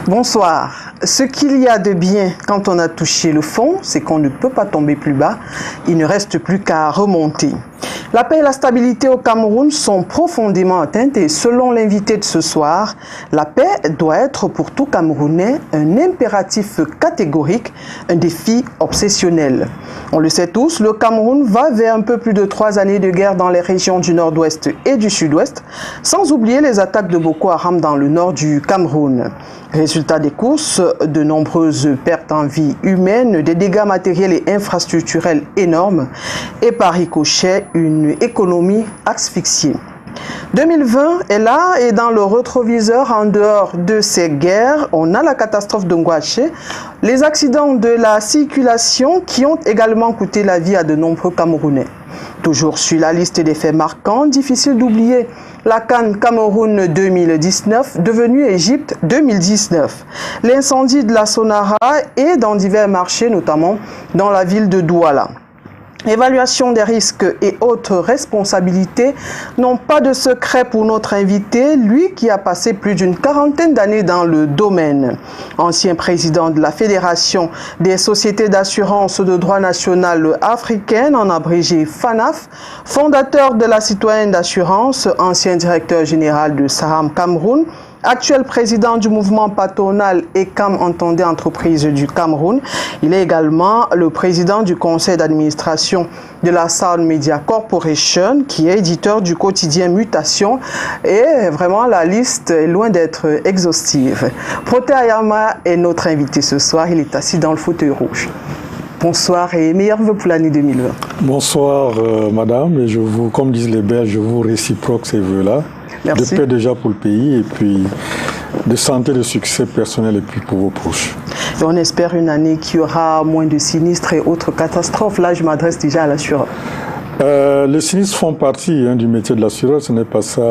Bonsoir. Ce qu'il y a de bien quand on a touché le fond, c'est qu'on ne peut pas tomber plus bas. Il ne reste plus qu'à remonter. La paix et la stabilité au Cameroun sont profondément atteintes et selon l'invité de ce soir, la paix doit être pour tout Camerounais un impératif catégorique, un défi obsessionnel. On le sait tous, le Cameroun va vers un peu plus de 3 années de guerre dans les régions du nord-ouest et du sud-ouest, sans oublier les attaques de Boko Haram dans le nord du Cameroun. Résultat des courses, de nombreuses pertes en vie humaine, des dégâts matériels et infrastructurels énormes et par ricochet, une économie asphyxiée. 2020 est là et dans le rétroviseur, en dehors de ces guerres, on a la catastrophe de Ngouaché, les accidents de la circulation qui ont également coûté la vie à de nombreux Camerounais. Toujours sur la liste des faits marquants, difficile d'oublier la CAN Cameroun 2019, devenue Égypte 2019. L'incendie de la Sonara et dans divers marchés, notamment dans la ville de Douala. Évaluation des risques et autres responsabilités n'ont pas de secret pour notre invité, lui qui a passé plus d'une 40aine d'années dans le domaine. Ancien président de la Fédération des sociétés d'assurance de droit national africaine, en abrégé FANAF, fondateur de la citoyenne d'assurance, ancien directeur général de Saham Cameroun, actuel président du mouvement patronal ECAM, entendez Entreprises du Cameroun. Il est également le président du conseil d'administration de la Sound Media Corporation, qui est éditeur du quotidien Mutation. Et vraiment, la liste est loin d'être exhaustive. Proté Ayama est notre invité ce soir. Il est assis dans le fauteuil rouge. Bonsoir et meilleurs vœux pour l'année 2020. Bonsoir, madame. Et comme disent les Belges, je vous réciproque ces vœux-là. Merci. De paix déjà pour le pays et puis de santé, de succès personnel et puis pour vos proches. Et on espère une année qui aura moins de sinistres et autres catastrophes. Là, je m'adresse déjà à l'assureur. Les sinistres font partie du métier de l'assureur. Ce n'est pas ça,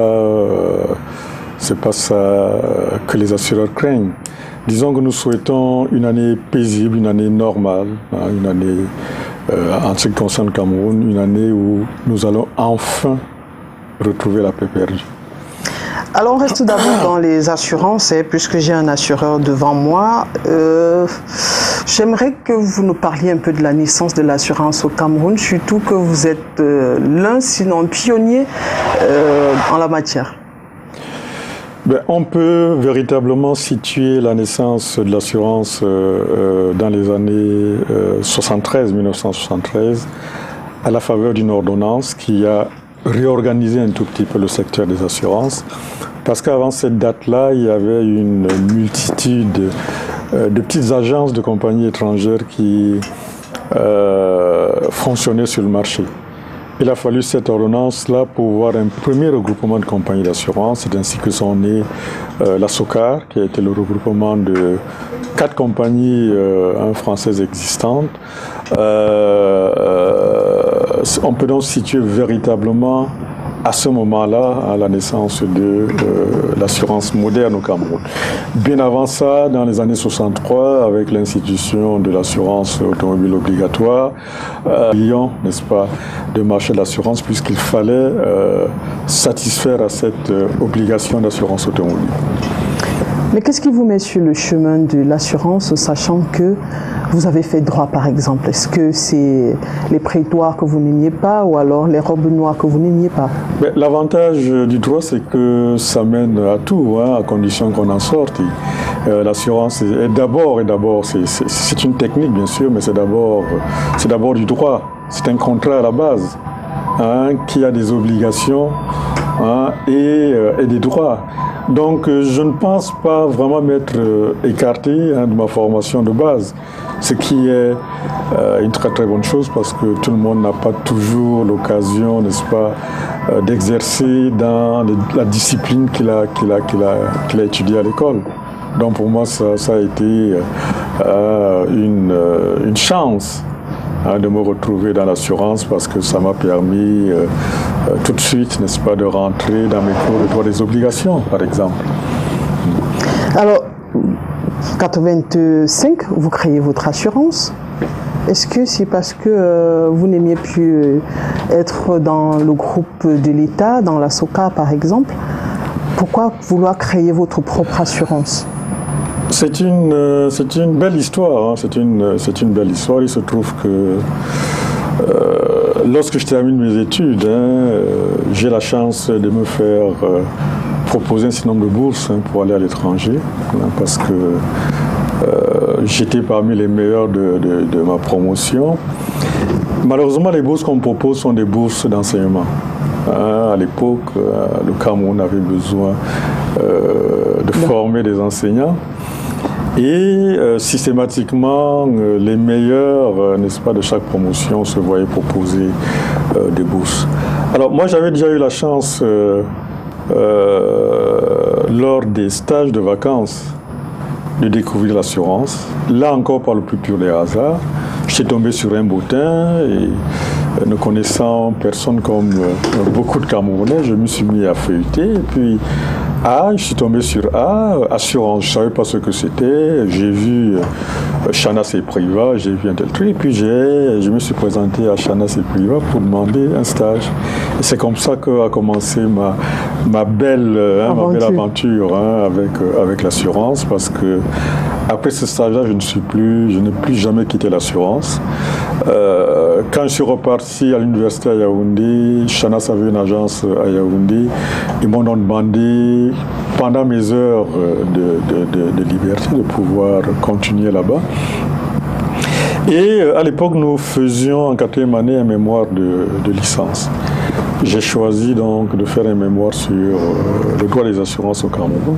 que les assureurs craignent. Disons que nous souhaitons une année paisible, une année normale, une année, en ce qui concerne le Cameroun, une année où nous allons enfin retrouver la paix perdue. Alors, on reste d'abord dans les assurances, puisque j'ai un assureur devant moi. J'aimerais que vous nous parliez un peu de la naissance de l'assurance au Cameroun, surtout que vous êtes l'un, sinon pionnier en la matière. On peut véritablement situer la naissance de l'assurance dans les années 1973, à la faveur d'une ordonnance qui a réorganisé un tout petit peu le secteur des assurances. Parce qu'avant cette date-là, il y avait une multitude de petites agences de compagnies étrangères qui fonctionnaient sur le marché. Il a fallu cette ordonnance-là pour voir un premier regroupement de compagnies d'assurance. C'est ainsi que sont nées la SOCAR, qui a été le regroupement de 4 compagnies françaises existantes. On peut donc situer véritablement à ce moment-là, à la naissance de l'assurance moderne au Cameroun. Bien avant ça, dans les années 63, avec l'institution de l'assurance automobile obligatoire, n'est-ce pas, de marché de l'assurance, puisqu'il fallait satisfaire à cette obligation d'assurance automobile. Mais qu'est-ce qui vous met sur le chemin de l'assurance, sachant que vous avez fait droit, par exemple? Est-ce que c'est les prétoires que vous n'aimiez pas ou alors les robes noires que vous n'aimiez pas? L'avantage du droit, c'est que ça mène à tout, à condition qu'on en sorte. L'assurance est d'abord, c'est une technique bien sûr, mais c'est d'abord du droit. C'est un contrat à la base qui a des obligations et des droits. Donc je ne pense pas vraiment m'être écarté de ma formation de base, ce qui est une très très bonne chose parce que tout le monde n'a pas toujours l'occasion, n'est-ce pas, d'exercer dans la discipline qu'il a étudiée à l'école. Donc pour moi ça a été une chance de me retrouver dans l'assurance parce que ça m'a permis tout de suite, n'est-ce pas, de rentrer dans mes cours de droit des obligations, par exemple. Alors, 85, vous créez votre assurance. Est-ce que c'est parce que vous n'aimiez plus être dans le groupe de l'État, dans la SOCA par exemple? Pourquoi vouloir créer votre propre assurance? C'est une belle histoire. Hein. C'est une belle histoire. Il se trouve que lorsque je termine mes études, j'ai la chance de me faire proposer un certain nombre de bourses pour aller à l'étranger, parce que j'étais parmi les meilleurs de ma promotion. Malheureusement, les bourses qu'on me propose sont des bourses d'enseignement. À l'époque, le Cameroun avait besoin de former des enseignants. Et systématiquement, les meilleurs, n'est-ce pas, de chaque promotion se voyaient proposer des bourses. Alors moi, j'avais déjà eu la chance, lors des stages de vacances, de découvrir l'assurance. Là encore, par le plus pur des hasards, je suis tombé sur un bottin et ne connaissant personne comme beaucoup de Camerounais, je me suis mis à feuilleter. Et puis, je suis tombé sur assurance, je ne savais pas ce que c'était. J'ai vu Chanas et Priva, j'ai vu un tel truc. Et puis, je me suis présenté à Chanas et Priva pour demander un stage. Et c'est comme ça qu'a commencé ma belle aventure avec l'assurance, parce que après ce stage-là, je n'ai plus jamais quitté l'assurance. Quand je suis reparti à l'université à Yaoundé, Chanas avait une agence à Yaoundé. Ils m'ont demandé, pendant mes heures de liberté, de pouvoir continuer là-bas. Et à l'époque, nous faisions en 4e année un mémoire de licence. J'ai choisi donc de faire un mémoire sur le droit des assurances au Cameroun.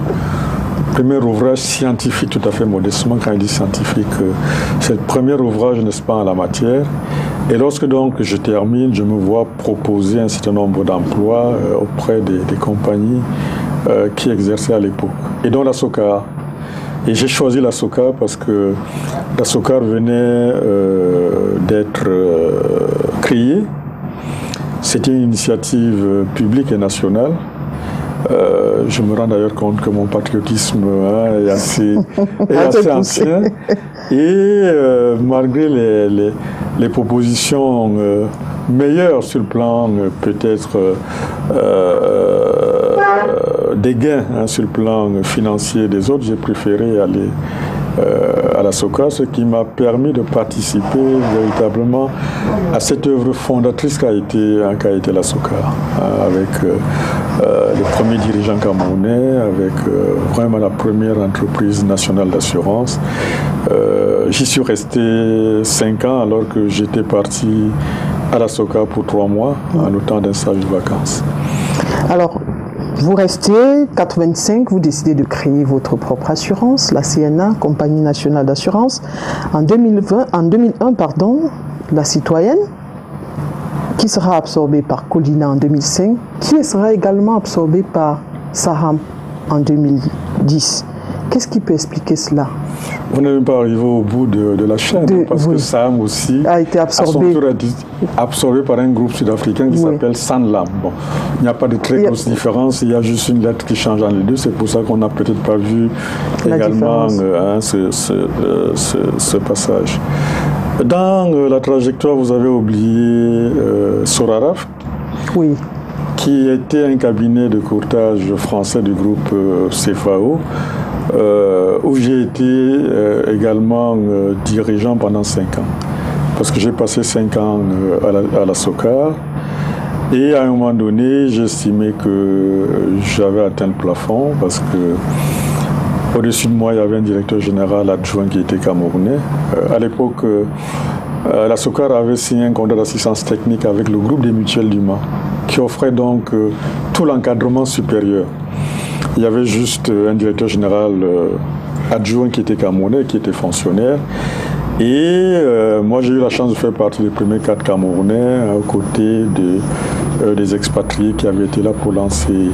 Premier ouvrage scientifique, tout à fait modestement, quand il dit scientifique, c'est le premier ouvrage, n'est-ce pas, en la matière. Et lorsque donc je termine, je me vois proposer un certain nombre d'emplois auprès des compagnies qui exerçaient à l'époque, et dont la SOCAR. Et j'ai choisi la SOCAR parce que la SOCAR venait d'être créée. C'était une initiative publique et nationale. Je me rends d'ailleurs compte que mon patriotisme est assez ancien. Et malgré les propositions meilleures sur le plan peut-être des gains sur le plan financier des autres, j'ai préféré aller à la SOCAR, ce qui m'a permis de participer véritablement à cette œuvre fondatrice qu'a été la SOCAR, avec les premiers dirigeants camerounais, avec vraiment la première entreprise nationale d'assurance. J'y suis resté 5 ans alors que j'étais parti à la SOCAR pour 3 mois, en le temps d'un stage de vacances. Alors, vous restez, 85, vous décidez de créer votre propre assurance, la CNA, Compagnie nationale d'assurance. En 2001, la Citoyenne, qui sera absorbée par Colina en 2005, qui sera également absorbée par Saham en 2010. Qu'est-ce qui peut expliquer cela? On n'est même pas arrivé au bout de la chaîne, parce que Saham aussi a été absorbé par un groupe sud-africain qui s'appelle Sanlam. Bon, il n'y a pas de très grosse différence, il y a juste une lettre qui change entre les deux, c'est pour ça qu'on n'a peut-être pas vu également ce passage. Dans la trajectoire, vous avez oublié Soraraf, qui était un cabinet de courtage français du groupe CFAO, où j'ai été également dirigeant pendant 5 ans. Parce que j'ai passé 5 ans à la SOCAR, et à un moment donné, j'estimais que j'avais atteint le plafond, parce que au-dessus de moi, il y avait un directeur général adjoint qui était camerounais. À l'époque, la SOCAR avait signé un contrat d'assistance technique avec le groupe des mutuelles du Mans, qui offrait donc tout l'encadrement supérieur. Il y avait juste un directeur général adjoint qui était camerounais, qui était fonctionnaire. Et moi, j'ai eu la chance de faire partie des premiers 4 Camerounais aux côtés des expatriés qui avaient été là pour lancer.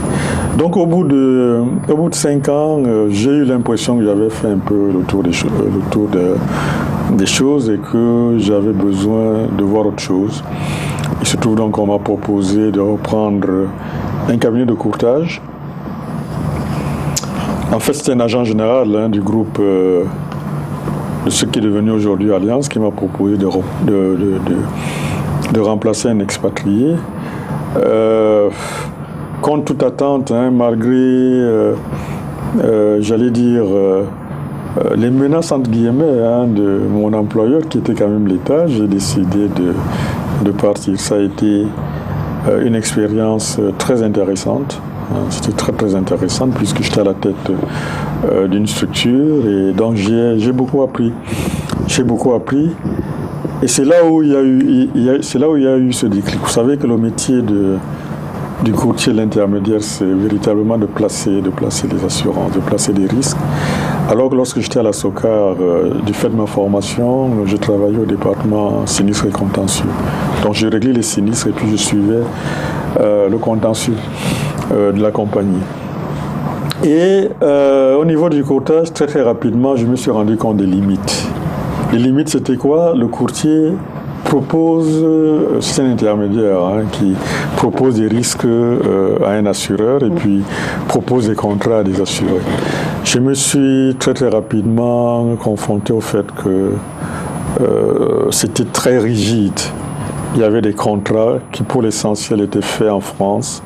Donc, au bout de 5 ans, j'ai eu l'impression que j'avais fait un peu le tour des choses et que j'avais besoin de voir autre chose. Il se trouve donc qu'on m'a proposé de reprendre un cabinet de courtage. En fait, c'était un agent général du groupe de ce qui est devenu aujourd'hui Alliance qui m'a proposé de remplacer un expatrié. Contre toute attente, malgré, j'allais dire, les menaces entre guillemets de mon employeur qui était quand même l'État, j'ai décidé de partir. Ça a été une expérience très intéressante. C'était très très intéressant puisque j'étais à la tête d'une structure et donc j'ai beaucoup appris. J'ai beaucoup appris et c'est là où il y a eu ce déclic. Vous savez que le métier du courtier, l'intermédiaire, c'est véritablement de placer les assurances, de placer des risques. Alors que lorsque j'étais à la SOCAR, du fait de ma formation, je travaillais au département sinistres et contentieux. Donc je réglais les sinistres et puis je suivais le contentieux de la compagnie. Et au niveau du courtage, très très rapidement, je me suis rendu compte des limites. Les limites, c'était quoi? Le courtier propose, c'est un intermédiaire qui propose des risques à un assureur et puis propose des contrats à des assurés. Je me suis très très rapidement confronté au fait que c'était très rigide. Il y avait des contrats qui pour l'essentiel étaient faits en France.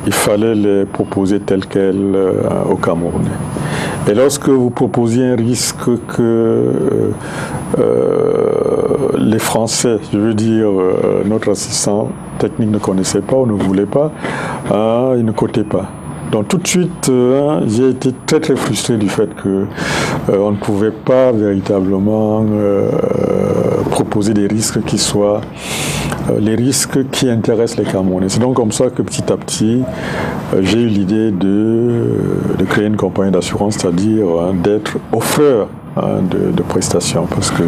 Il fallait les proposer tels quels au Camerounais. Et lorsque vous proposiez un risque que les Français, je veux dire notre assistant technique ne connaissait pas ou ne voulait pas, il ne cotait pas. Donc tout de suite, j'ai été très très frustré du fait que on ne pouvait pas véritablement proposer des risques qui soient les risques qui intéressent les Camerounais. C'est donc comme ça que petit à petit, j'ai eu l'idée de créer une compagnie d'assurance, c'est-à-dire d'être offreur de prestations, parce que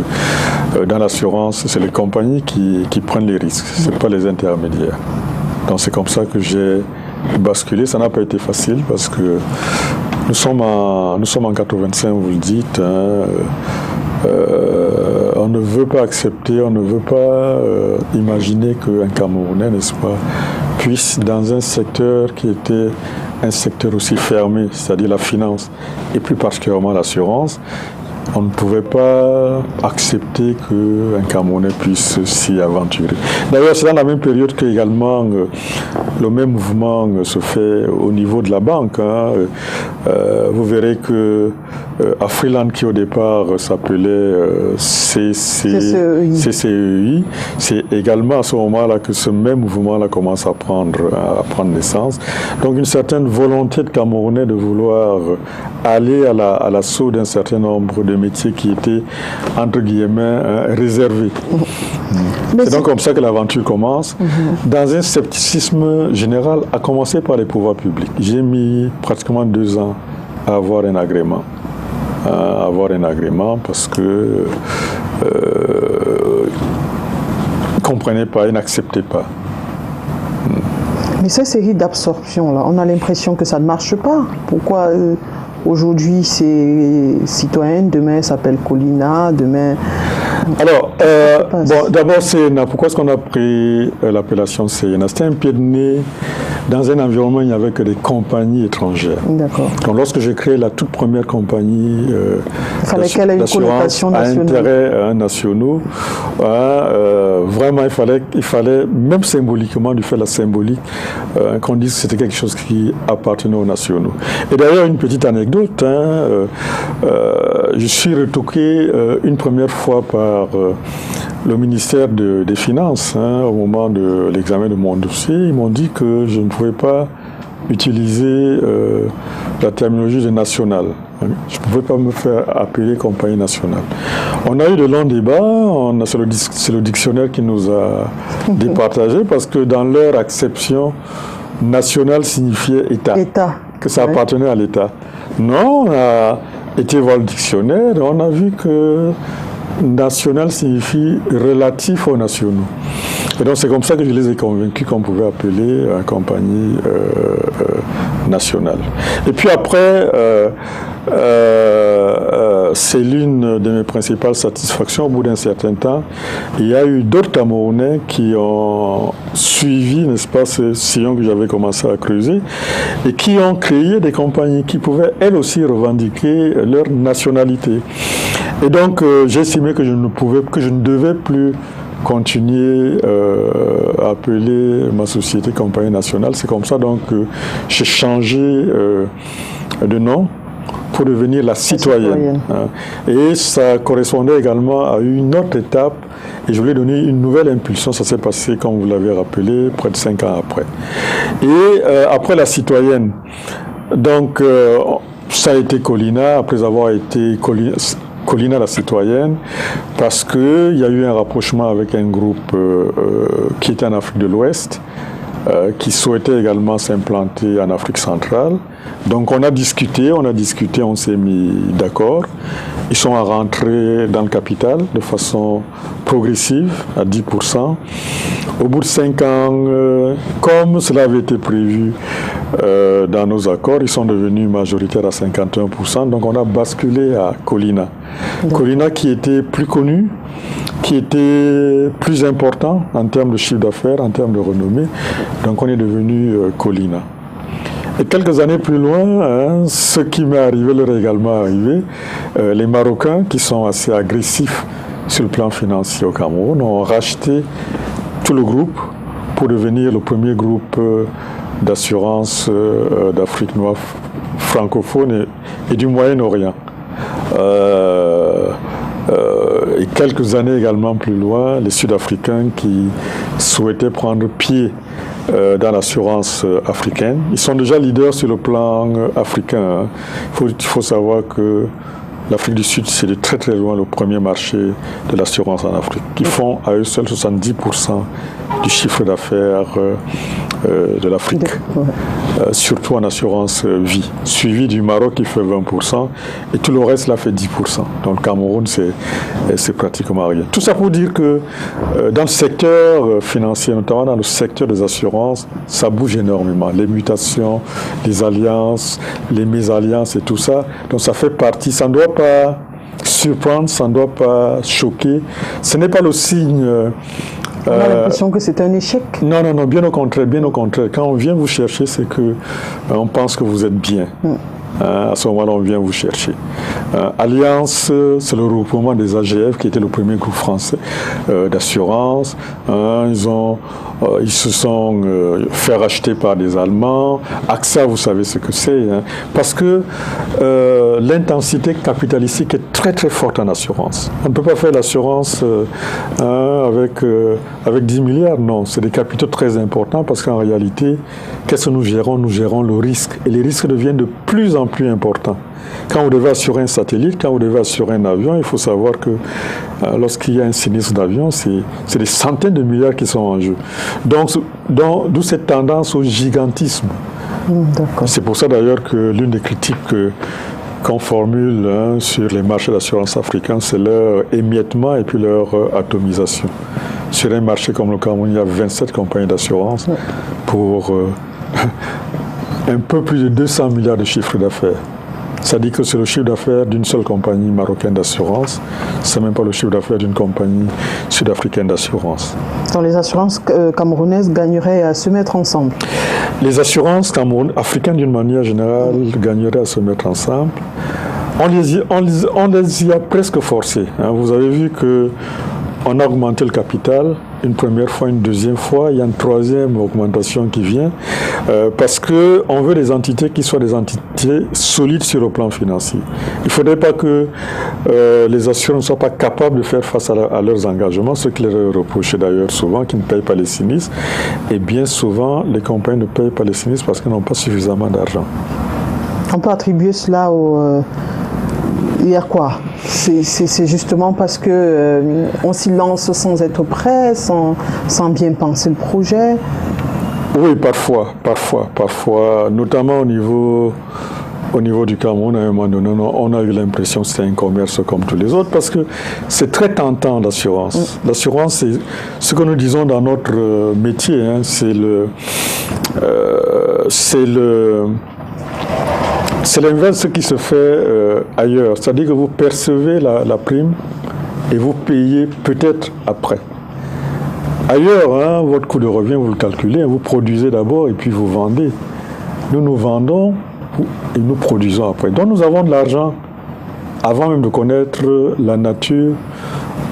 dans l'assurance, c'est les compagnies qui prennent les risques, ce n'est pas les intermédiaires. Donc c'est comme ça que j'ai basculé. Ça n'a pas été facile parce que nous sommes en 85, vous le dites. On ne veut pas accepter, on ne veut pas imaginer qu'un Camerounais, n'est-ce pas, puisse, dans un secteur qui était un secteur aussi fermé, c'est-à-dire la finance, et plus particulièrement l'assurance, on ne pouvait pas accepter qu'un Camerounais puisse s'y aventurer. D'ailleurs, c'est dans la même période que également le même mouvement se fait au niveau de la banque. Vous verrez que Afriland, qui au départ s'appelait CCEI, c'est également à ce moment-là que ce même mouvement-là commence à prendre naissance. Donc une certaine volonté de Camerounais de vouloir aller à l'assaut d'un certain nombre de métiers qui étaient, entre guillemets, réservés. C'est donc comme ça que l'aventure commence, dans un scepticisme général, à commencer par les pouvoirs publics. J'ai mis pratiquement 2 ans à avoir un agrément. Parce que ils ne comprenaient pas, ils n'acceptaient pas. Mais cette série d'absorption, là, on a l'impression que ça ne marche pas. Pourquoi aujourd'hui c'est Citoyenne, demain ça s'appelle Colina, demain... Alors, d'abord, CNA. Pourquoi est-ce qu'on a pris l'appellation CNA? C'était un pied de nez dans un environnement où il n'y avait que des compagnies étrangères. D'accord. Donc, lorsque j'ai créé la toute première compagnie d'assurance à intérêt nationaux, vraiment, il fallait, même symboliquement, du fait de la symbolique, qu'on dise que c'était quelque chose qui appartenait aux nationaux. Et d'ailleurs, une petite anecdote, je suis retoqué une première fois par le ministère des Finances au moment de l'examen de mon dossier. Ils m'ont dit que je ne pouvais pas utiliser la terminologie de national. Je ne pouvais pas me faire appeler compagnie nationale. On a eu de longs débats, c'est le dictionnaire qui nous a départagé parce que dans leur acception, national signifiait État. Que ça appartenait à l'État. Non, on a été voir le dictionnaire et on a vu que national signifie relatif aux nationaux. Et donc c'est comme ça que je les ai convaincus qu'on pouvait appeler une compagnie nationale. Et puis après, c'est l'une de mes principales satisfactions. Au bout d'un certain temps, il y a eu d'autres Camerounais qui ont suivi, n'est-ce pas, ce sillon que j'avais commencé à creuser et qui ont créé des compagnies qui pouvaient elles aussi revendiquer leur nationalité. Et donc j'ai estimé que je ne devais plus continuer à appeler ma société compagnie nationale. C'est comme ça donc que j'ai changé de nom pour devenir la citoyenne. Et ça correspondait également à une autre étape et je voulais donner une nouvelle impulsion. Ça s'est passé, comme vous l'avez rappelé, près de 5 ans après. Et après la citoyenne, donc ça a été Colina, après avoir été Colina la citoyenne, parce qu'il y a eu un rapprochement avec un groupe qui était en Afrique de l'Ouest, qui souhaitait également s'implanter en Afrique centrale. Donc on a discuté, on s'est mis d'accord. Ils sont rentrés dans le capital de façon progressive, à 10%. Au bout de 5 ans, comme cela avait été prévu dans nos accords, ils sont devenus majoritaires à 51%. Donc on a basculé à Colina. Colina qui était plus connu, qui était plus important en termes de chiffre d'affaires, en termes de renommée. Donc on est devenu Colina. Et quelques années plus loin, ce qui m'est arrivé leur est également arrivé. Les Marocains, qui sont assez agressifs sur le plan financier au Cameroun, ont racheté tout le groupe pour devenir le premier groupe d'assurance d'Afrique noire francophone et du Moyen-Orient. Et quelques années également plus loin, les Sud-Africains qui souhaitaient prendre pied dans l'assurance africaine. Ils sont déjà leaders sur le plan africain. Il faut savoir que l'Afrique du Sud, c'est de très très loin le premier marché de l'assurance en Afrique. Ils font à eux seuls 70% du chiffre d'affaires de l'Afrique, surtout en assurance vie, suivi du Maroc qui fait 20% et tout le reste là fait 10%. Donc le Cameroun, c'est pratiquement rien. Tout ça pour dire que dans le secteur financier, notamment dans le secteur des assurances, ça bouge énormément. Les mutations, les alliances, les mésalliances et tout ça. Donc ça fait partie, ça ne doit pas surprendre, ça ne doit pas choquer. Ce n'est pas le signe... On a l'impression que c'est un échec. Non, bien au contraire, bien au contraire. Quand on vient vous chercher, c'est que on pense que vous êtes bien. À ce moment-là, on vient vous chercher. Alliance, c'est le regroupement des AGF, qui était le premier groupe français d'assurance. Ils se sont fait racheter par des Allemands. AXA, vous savez ce que c'est. Parce que l'intensité capitalistique est très très forte en assurance. On ne peut pas faire l'assurance avec 10 milliards. Non, c'est des capitaux très importants parce qu'en réalité, qu'est-ce que nous gérons? Nous gérons le risque. Et les risques deviennent de plus en plus importants. Quand vous devez assurer un satellite, quand vous devez assurer un avion, il faut savoir que lorsqu'il y a un sinistre d'avion, c'est des centaines de milliards qui sont en jeu. Donc, d'où cette tendance au gigantisme. C'est pour ça d'ailleurs que l'une des critiques qu'on formule sur les marchés d'assurance africains, c'est leur émiettement et puis leur atomisation. Sur un marché comme le Cameroun, il y a 27 compagnies d'assurance pour un peu plus de 200 milliards de chiffre d'affaires. Ça dit que c'est le chiffre d'affaires d'une seule compagnie marocaine d'assurance. C'est même pas le chiffre d'affaires d'une compagnie sud-africaine d'assurance. Donc les assurances camerounaises gagneraient à se mettre ensemble? Les assurances africaines d'une manière générale gagneraient à se mettre ensemble. On les y a presque forcés. Vous avez vu que on a augmenté le capital une première fois, une deuxième fois, il y a une troisième augmentation qui vient parce qu'on veut des entités qui soient des entités solides sur le plan financier. Il ne faudrait pas que les assureurs ne soient pas capables de faire face à leurs engagements, ce qui leur est reproché d'ailleurs souvent, qui ne payent pas les sinistres. Et bien souvent, les compagnies ne payent pas les sinistres parce qu'elles n'ont pas suffisamment d'argent. On peut attribuer cela au... Il y a quoi? C'est justement parce que on s'y lance sans être prêt, sans bien penser le projet. Oui, parfois, notamment au niveau du Cameroun, à un moment donné, on a eu l'impression que c'était un commerce comme tous les autres, parce que c'est très tentant l'assurance. L'assurance, c'est ce que nous disons dans notre métier, c'est l'inverse de ce qui se fait ailleurs. C'est-à-dire que vous percevez la prime et vous payez peut-être après. Ailleurs, votre coût de revient, vous le calculez, vous produisez d'abord et puis vous vendez. Nous vendons et nous produisons après. Donc nous avons de l'argent avant même de connaître la nature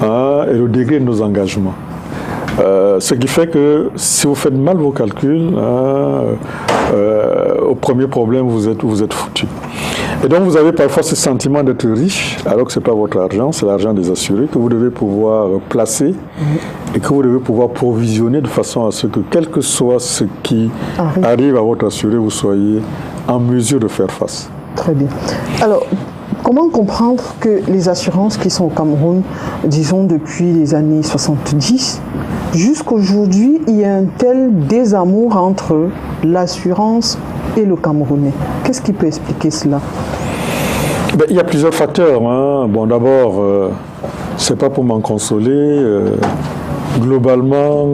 et le degré de nos engagements. Ce qui fait que si vous faites mal vos calculs, au premier problème, vous êtes foutu. Et donc vous avez parfois ce sentiment d'être riche, alors que ce n'est pas votre argent, c'est l'argent des assurés que vous devez pouvoir placer et que vous devez pouvoir provisionner de façon à ce que, quel que soit ce qui arrive à votre assuré, vous soyez en mesure de faire face. Très bien. Alors, comment comprendre que les assurances qui sont au Cameroun, disons depuis les années 70, jusqu'aujourd'hui, il y a un tel désamour entre l'assurance et le Camerounais? Qu'est-ce qui peut expliquer cela? Il y a plusieurs facteurs. Hein. Bon, d'abord, c'est pas pour m'en consoler. Globalement,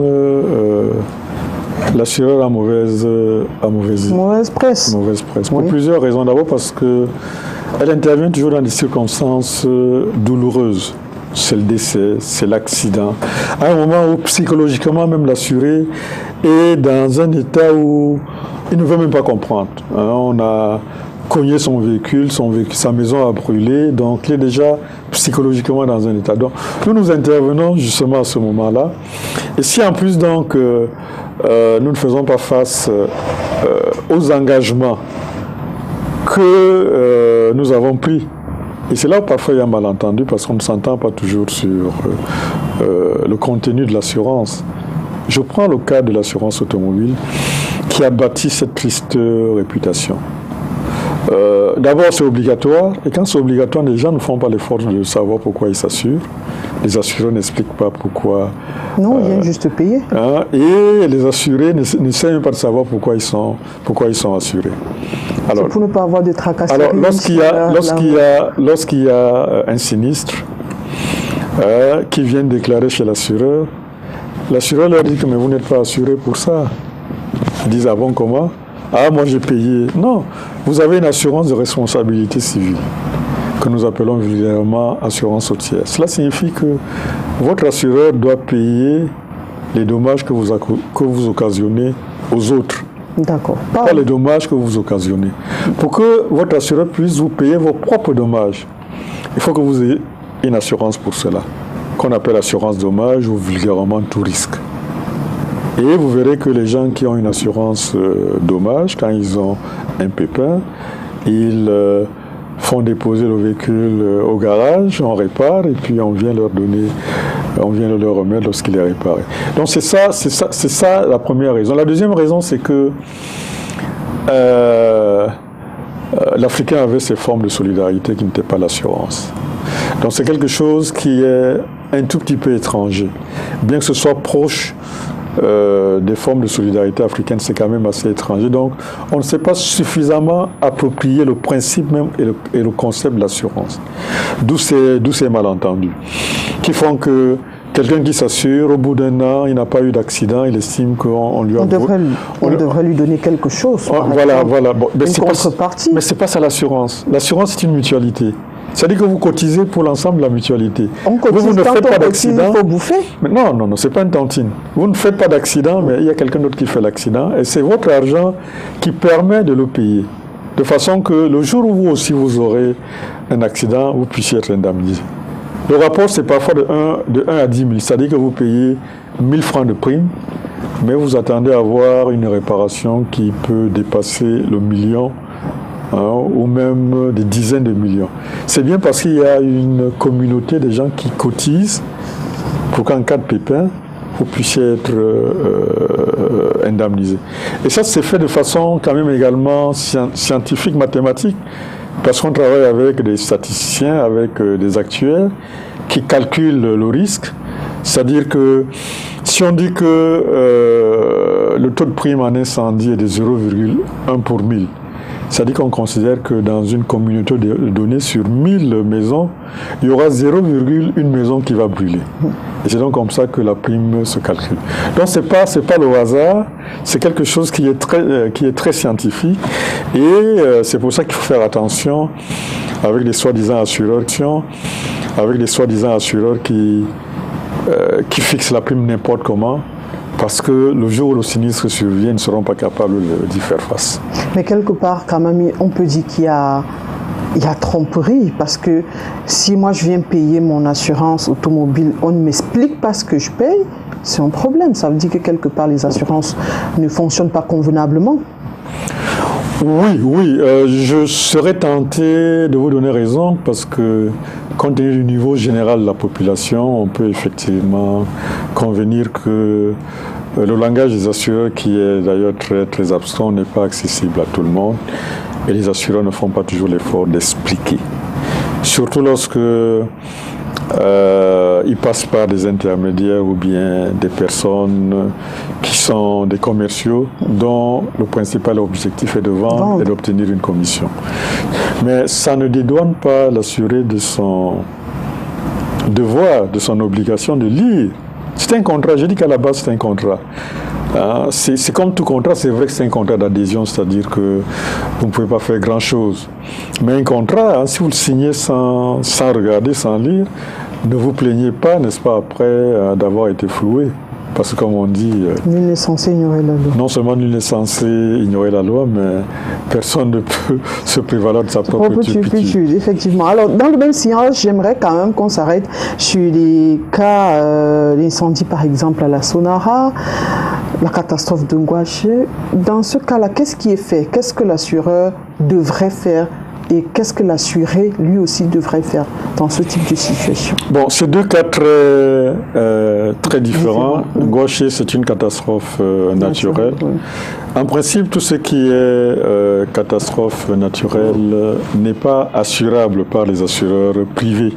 l'assureur a mauvaise presse. Mauvaise presse. Pour plusieurs raisons. D'abord parce qu'elle intervient toujours dans des circonstances douloureuses. C'est le décès, c'est l'accident. À un moment où psychologiquement même l'assuré est dans un état où il ne veut même pas comprendre. Hein. On a cogné son véhicule, sa maison a brûlé, donc il est déjà psychologiquement dans un état. Donc nous intervenons justement à ce moment-là. Et si en plus donc nous ne faisons pas face aux engagements que nous avons pris, et c'est là où parfois il y a un malentendu parce qu'on ne s'entend pas toujours sur le contenu de l'assurance. Je prends le cas de l'assurance automobile qui a bâti cette triste réputation. D'abord, c'est obligatoire, et quand c'est obligatoire, les gens ne font pas l'effort de savoir pourquoi ils s'assurent. Les assureurs n'expliquent pas pourquoi. Non, ils viennent juste payer. Hein, et les assurés ne savent même pas de savoir pourquoi ils sont assurés. Alors, c'est pour ne pas avoir de tracasseries. Alors, lorsqu'il y a un sinistre qui vient déclarer chez l'assureur leur dit que mais vous n'êtes pas assuré pour ça. Ils disent ah bon, comment? Ah, moi j'ai payé. Non, vous avez une assurance de responsabilité civile que nous appelons vulgairement assurance routière. Cela signifie que votre assureur doit payer les dommages que vous occasionnez aux autres. D'accord. Pas les dommages que vous occasionnez. Pour que votre assureur puisse vous payer vos propres dommages, il faut que vous ayez une assurance pour cela, qu'on appelle assurance dommage ou vulgairement tout risque. Et vous verrez que les gens qui ont une assurance dommage, quand ils ont un pépin, ils font déposer le véhicule au garage, on répare et puis on vient leur le remettre lorsqu'il est réparé. Donc c'est ça la première raison. La deuxième raison, c'est que l'Africain avait ses formes de solidarité qui n'étaient pas l'assurance. Donc c'est quelque chose qui est un tout petit peu étranger. Bien que ce soit proche des formes de solidarité africaine, c'est quand même assez étranger. Donc, on ne sait pas suffisamment approprier le principe même et le concept de l'assurance. D'où ces malentendus qui font que quelqu'un qui s'assure, au bout d'un an, il n'a pas eu d'accident, il estime qu'on lui a... On devrait lui donner quelque chose. Voilà. Bon, une contrepartie. Mais ce n'est pas ça l'assurance. L'assurance, c'est une mutualité. C'est-à-dire que vous cotisez pour l'ensemble de la mutualité. Vous ne faites pas d'accident. Il faut bouffer. Mais non, ce n'est pas une tantine. Vous ne faites pas d'accident, mais il y a quelqu'un d'autre qui fait l'accident. Et c'est votre argent qui permet de le payer. De façon que le jour où vous aussi vous aurez un accident, vous puissiez être indemnisé. Le rapport, c'est parfois de 1 à 10 000. C'est-à-dire que vous payez 1 000 francs de prime, mais vous attendez à avoir une réparation qui peut dépasser le million, ou même des dizaines de millions. C'est bien parce qu'il y a une communauté de gens qui cotisent pour qu'en cas de pépin, vous puissiez être indemnisé. Et ça, c'est fait de façon quand même également scientifique, mathématique, parce qu'on travaille avec des statisticiens, avec des actuaires qui calculent le risque. C'est-à-dire que si on dit que le taux de prime en incendie est de 0,1 pour 1000, c'est-à-dire qu'on considère que dans une communauté de données sur 1000 maisons, il y aura 0,1 maison qui va brûler. Et c'est donc comme ça que la prime se calcule. Donc c'est pas le hasard, c'est quelque chose qui est très scientifique. Et c'est pour ça qu'il faut faire attention avec les soi-disant assureurs qui fixent la prime n'importe comment. Parce que le jour où le sinistre survient, ils ne seront pas capables d'y faire face. Mais quelque part, quand même, on peut dire qu'il y a tromperie. Parce que si moi je viens payer mon assurance automobile, on ne m'explique pas ce que je paye, c'est un problème. Ça veut dire que quelque part, les assurances ne fonctionnent pas convenablement. Oui, je serais tenté de vous donner raison parce que, compte tenu du niveau général de la population, on peut effectivement convenir que le langage des assureurs, qui est d'ailleurs très, très abstrait, n'est pas accessible à tout le monde et les assureurs ne font pas toujours l'effort d'expliquer. Surtout lorsque ils passent par des intermédiaires ou bien des personnes qui sont des commerciaux dont le principal objectif est de vendre et d'obtenir une commission. Mais ça ne dédouane pas l'assuré de son devoir, de son obligation de lire. C'est un contrat, je dis qu'à la base c'est un contrat. C'est comme tout contrat, c'est vrai que c'est un contrat d'adhésion, c'est-à-dire que vous ne pouvez pas faire grand-chose. Mais un contrat, si vous le signez sans regarder, sans lire, ne vous plaignez pas, n'est-ce pas, après d'avoir été floué. Parce que comme on dit... nul n'est censé ignorer la loi. Non seulement nul n'est censé ignorer la loi, mais personne ne peut se prévaloir de sa propre turpitude. Effectivement. Alors, dans le même sens, j'aimerais quand même qu'on s'arrête sur les cas d'incendie, par exemple, à la Sonara, la catastrophe de Ngouaché. Dans ce cas-là, qu'est-ce qui est fait? Qu'est-ce que l'assureur devrait faire? Et qu'est-ce que l'assuré, lui aussi, devrait faire dans ce type de situation? Bon, c'est deux cas très différents. Ngouaché, c'est une catastrophe naturelle. Oui. En principe, tout ce qui est catastrophe naturelle n'est pas assurable par les assureurs privés.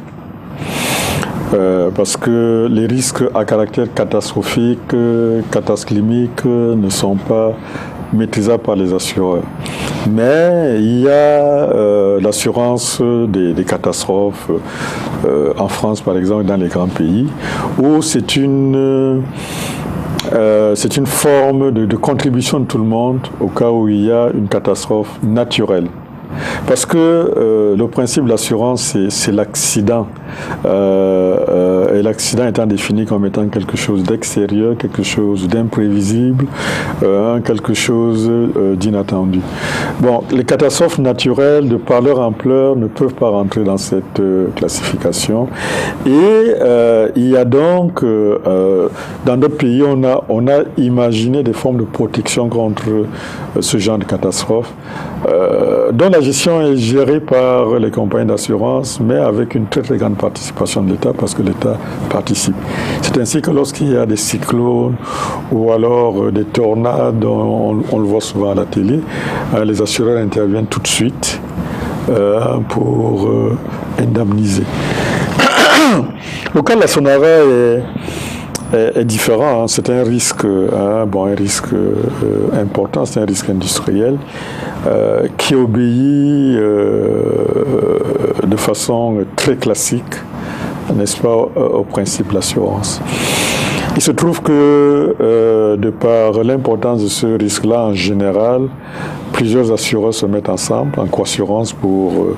Parce que les risques à caractère catastrophique, cataclysmique ne sont pas maîtrisables par les assureurs. Mais il y a l'assurance des catastrophes en France, par exemple, dans les grands pays, où c'est une forme de contribution de tout le monde au cas où il y a une catastrophe naturelle. Parce que le principe de l'assurance, c'est l'accident. Et l'accident étant défini comme étant quelque chose d'extérieur, quelque chose d'imprévisible, quelque chose d'inattendu. Bon, les catastrophes naturelles, de par leur ampleur, ne peuvent pas rentrer dans cette classification. Et il y a donc, dans d'autres pays, on a imaginé des formes de protection contre ce genre de catastrophes, dont la gestion est gérée par les compagnies d'assurance, mais avec une très très grande participation de l'État, parce que l'État participe. C'est ainsi que lorsqu'il y a des cyclones ou alors des tornades, on le voit souvent à la télé, les assureurs interviennent tout de suite pour indemniser. Le cas de la Sonara est différent, hein. C'est un risque, un risque important, c'est un risque industriel qui obéit de façon très classique, n'est-ce pas, au principe de l'assurance. Il se trouve que, de par l'importance de ce risque-là en général, plusieurs assureurs se mettent ensemble en coassurance pour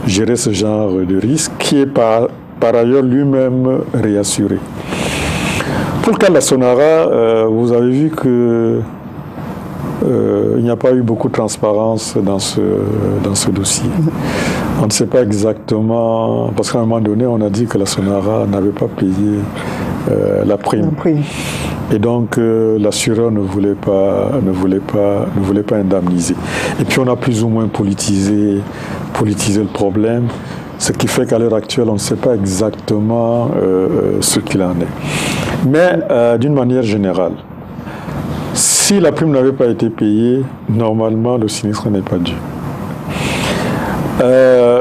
gérer ce genre de risque qui est par ailleurs lui-même réassuré. Pour le cas de la Sonara, vous avez vu que il n'y a pas eu beaucoup de transparence dans ce dossier. On ne sait pas exactement, parce qu'à un moment donné, on a dit que la Sonara n'avait pas payé la prime. Et donc, l'assureur ne voulait pas indemniser. Et puis, on a plus ou moins politisé le problème, ce qui fait qu'à l'heure actuelle, on ne sait pas exactement ce qu'il en est. Mais, d'une manière générale, si la prime n'avait pas été payée, normalement, le sinistre n'est pas dû.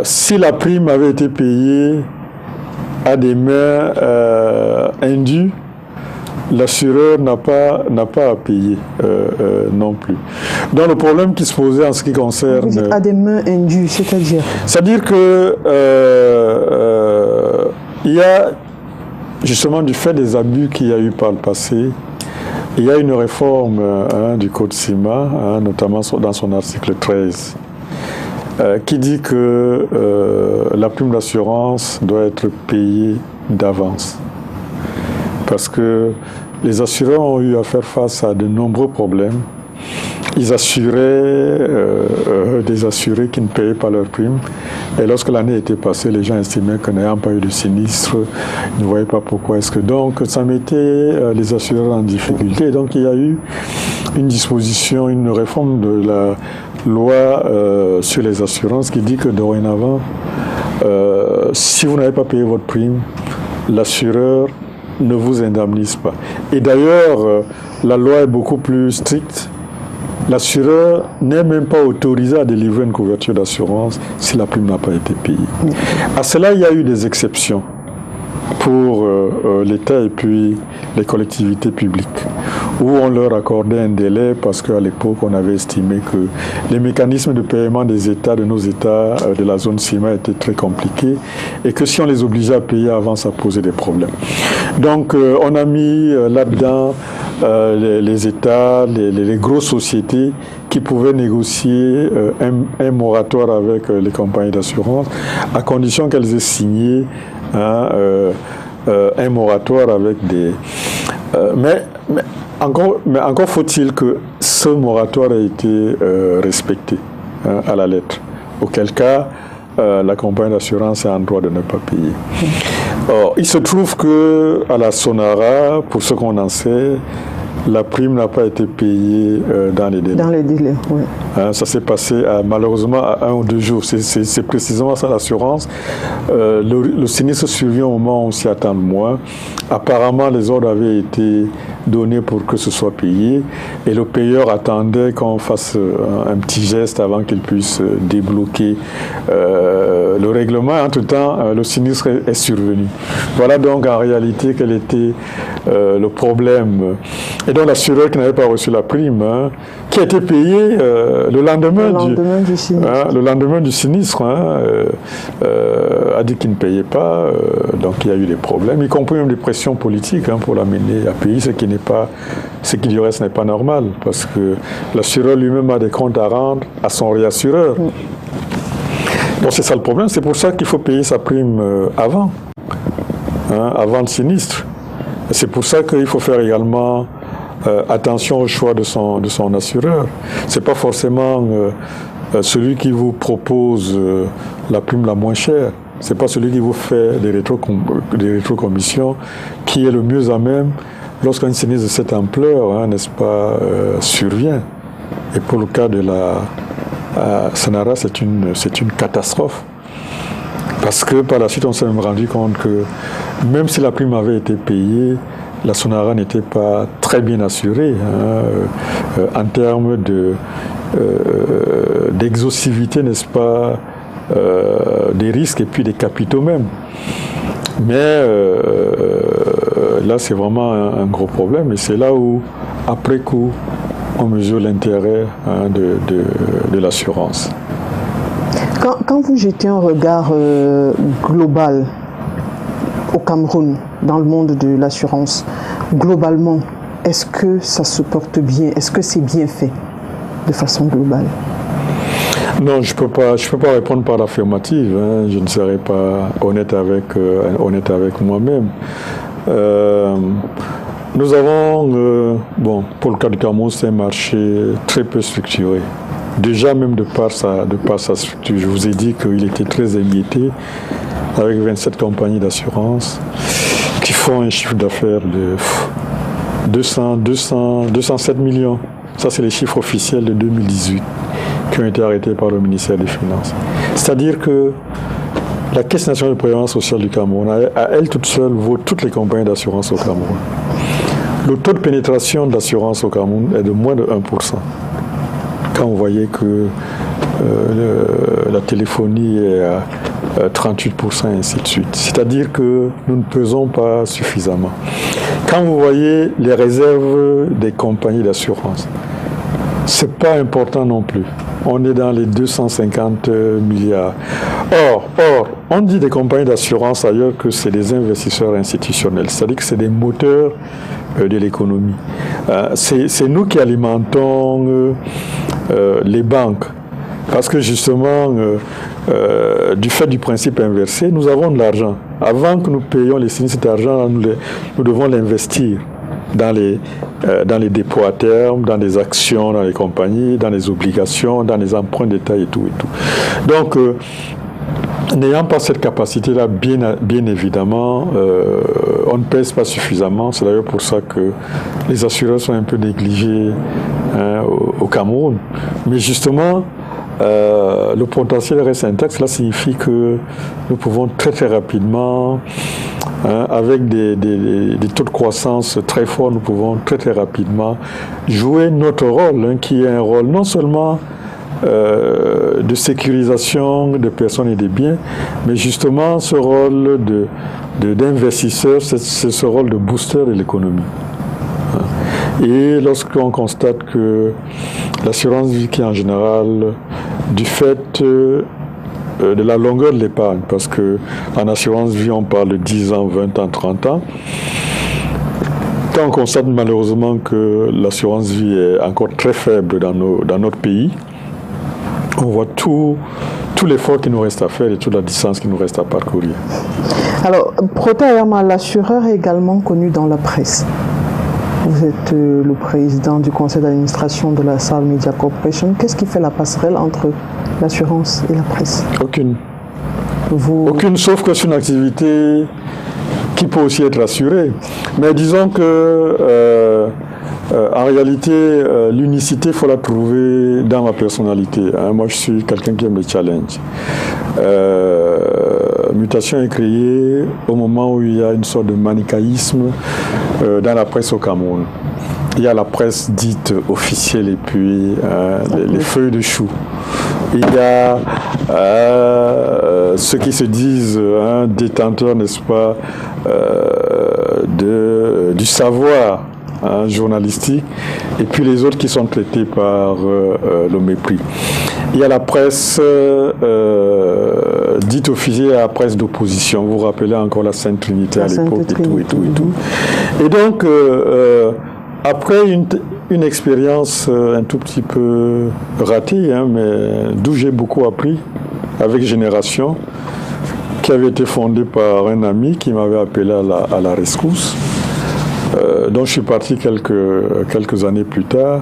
Si la prime avait été payée à des mains indues, l'assureur n'a pas à payer non plus. Donc le problème qui se posait en ce qui concerne... Vous dites à des mains indues, c'est-à-dire? C'est-à-dire que il y a, justement, du fait des abus qu'il y a eu par le passé, il y a une réforme du Code CIMA, notamment dans son article 13, qui dit que la prime d'assurance doit être payée d'avance. Parce que les assureurs ont eu à faire face à de nombreux problèmes ils assuraient des assurés qui ne payaient pas leurs primes. Et lorsque l'année était passée, les gens estimaient que n'ayant pas eu de sinistre, ils ne voyaient pas pourquoi est-ce que. Donc, ça mettait les assureurs en difficulté. Et donc, il y a eu une disposition, une réforme de la loi sur les assurances qui dit que dorénavant, si vous n'avez pas payé votre prime, l'assureur ne vous indemnise pas. Et d'ailleurs, la loi est beaucoup plus stricte. L'assureur n'est même pas autorisé à délivrer une couverture d'assurance si la prime n'a pas été payée. À cela, il y a eu des exceptions pour l'État et puis les collectivités publiques, où on leur accordait un délai parce qu'à l'époque, on avait estimé que les mécanismes de paiement des États, de nos États de la zone CIMA étaient très compliqués et que si on les obligeait à payer avant, ça posait des problèmes. Donc, on a mis là-dedans les États, les grosses sociétés qui pouvaient négocier un moratoire avec les compagnies d'assurance à condition qu'elles aient signé un moratoire avec des... Mais encore faut-il que ce moratoire ait été respecté à la lettre. Auquel cas, la compagnie d'assurance est en droit de ne pas payer. Or, il se trouve qu'à la Sonara, pour ce qu'on en sait, la prime n'a pas été payée dans les délais. Dans les délais, oui. Ça s'est passé malheureusement à 1 ou 2 jours. C'est précisément ça l'assurance. Le sinistre survient au moment où on s'y attend le moins. Apparemment, les ordres avaient été donnés pour que ce soit payé. Et le payeur attendait qu'on fasse un petit geste avant qu'il puisse débloquer le règlement. Entre-temps, le sinistre est survenu. Voilà donc en réalité quel était le problème. Et donc l'assureur qui n'avait pas reçu la prime, qui a été payé le lendemain du sinistre, a dit qu'il ne payait pas. Donc il y a eu des problèmes, y compris même des pressions politiques pour l'amener à payer, ce qui du reste n'est pas normal, parce que l'assureur lui-même a des comptes à rendre à son réassureur. Donc c'est ça le problème, c'est pour ça qu'il faut payer sa prime avant le sinistre. C'est pour ça qu'il faut faire également attention au choix de son assureur. C'est pas forcément celui qui vous propose la prime la moins chère. C'est pas celui qui vous fait des rétrocommissions qui est le mieux à même lorsqu'un sinistre de cette ampleur, n'est-ce pas, survient. Et pour le cas de la Sonara, c'est une catastrophe. Parce que par la suite, on s'est même rendu compte que même si la prime avait été payée, la Sonara n'était pas très bien assurée en termes d'exhaustivité, n'est-ce pas, des risques et puis des capitaux même. Mais là, c'est vraiment un gros problème et c'est là où, après coup, on mesure l'intérêt de l'assurance. Quand vous jetez un regard global au Cameroun, dans le monde de l'assurance, globalement, est-ce que ça se porte bien? Est-ce que c'est bien fait de façon globale? Non, je peux pas répondre par l'affirmative. Je ne serai pas honnête avec moi-même. Nous avons, pour le cas du Cameroun, c'est un marché très peu structuré. Déjà même de par sa structure, je vous ai dit qu'il était très émietté, avec 27 compagnies d'assurance qui font un chiffre d'affaires de 207 millions. Ça, c'est les chiffres officiels de 2018 qui ont été arrêtés par le ministère des Finances. C'est-à-dire que la Caisse nationale de prévoyance sociale du Cameroun, à elle toute seule, vaut toutes les compagnies d'assurance au Cameroun. Le taux de pénétration de l'assurance au Cameroun est de moins de 1%. Quand vous voyez que la téléphonie est à 38% et ainsi de suite. C'est-à-dire que nous ne pesons pas suffisamment. Quand vous voyez les réserves des compagnies d'assurance, c'est pas important non plus. On est dans les 250 milliards. Or, on dit des compagnies d'assurance ailleurs que c'est des investisseurs institutionnels. C'est-à-dire que c'est des moteurs de l'économie. C'est nous qui alimentons les banques. Parce que justement, du fait du principe inversé, nous avons de l'argent. Avant que nous payions les sinistres, cet argent, nous devons l'investir. dans les dépôts à terme, dans les actions, dans les compagnies, dans les obligations, dans les emprunts d'État et tout et tout. Donc, n'ayant pas cette capacité-là, bien évidemment, on ne pèse pas suffisamment. C'est d'ailleurs pour ça que les assureurs sont un peu négligés au Cameroun. Mais justement, le potentiel reste intact. Cela signifie que nous pouvons très très rapidement, avec des taux de croissance très forts, nous pouvons très très rapidement jouer notre rôle, qui est un rôle non seulement de sécurisation des personnes et des biens, mais justement ce rôle d'investisseur, c'est ce rôle de booster de l'économie. Et lorsqu'on constate que l'assurance vie qui est en général, du fait de la longueur de l'épargne, parce qu'en assurance vie on parle de 10 ans, 20 ans, 30 ans, quand on constate malheureusement que l'assurance vie est encore très faible dans notre pays, on voit tout l'effort qui nous reste à faire et toute la distance qui nous reste à parcourir. Alors, Protais Ayama, l'assureur est également connu dans la presse. Vous êtes le président du conseil d'administration de la Sahel Media Corporation. Qu'est-ce qui fait la passerelle entre l'assurance et la presse? Aucune. Aucune, sauf que c'est une activité qui peut aussi être assurée. Mais disons que en réalité, l'unicité, il faut la trouver dans ma personnalité. Moi, je suis quelqu'un qui aime les challenges. Mutation est créée au moment où il y a une sorte de manichéisme dans la presse au Cameroun. Il y a la presse dite officielle et puis les feuilles de chou. Il y a ceux qui se disent détenteurs, n'est-ce pas, du savoir journalistique, et puis les autres qui sont traités par le mépris. Il y a la presse dite officielle et la presse d'opposition. Vous vous rappelez encore la Sainte Trinité à l'époque et tout et tout et tout. Et donc, après une expérience un tout petit peu ratée, mais d'où j'ai beaucoup appris avec Génération, qui avait été fondée par un ami qui m'avait appelé à la rescousse, dont je suis parti quelques années plus tard.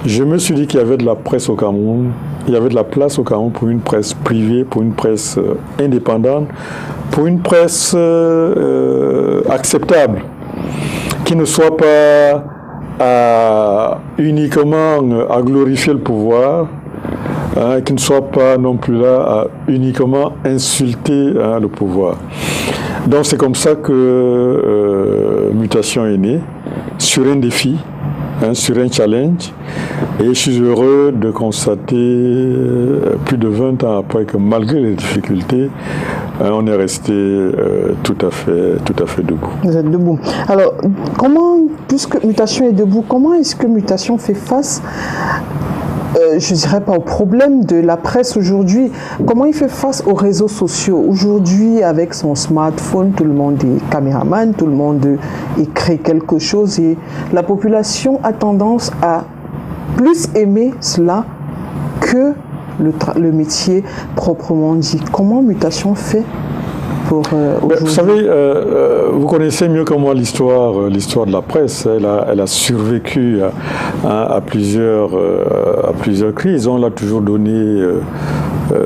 Je me suis dit qu'il y avait de la presse au Cameroun, il y avait de la place au Cameroun pour une presse privée, pour une presse indépendante, pour une presse acceptable, qui ne soit pas uniquement à glorifier le pouvoir, qui ne soit pas non plus là à uniquement insulter le pouvoir. Donc c'est comme ça que Mutation est née, sur un défi, sur un challenge, et je suis heureux de constater plus de 20 ans après que malgré les difficultés, on est resté tout à fait debout. Vous êtes debout. Alors, puisque Mutation est debout, comment est-ce que Mutation fait face, je ne dirais pas au problème de la presse aujourd'hui, comment il fait face aux réseaux sociaux? Aujourd'hui, avec son smartphone, tout le monde est caméraman, tout le monde écrit quelque chose et la population a tendance à plus aimer cela que le métier proprement dit. Comment Mutation fait pour vous savez, vous connaissez mieux que moi l'histoire de la presse. Elle a survécu à plusieurs crises. On l'a toujours donnée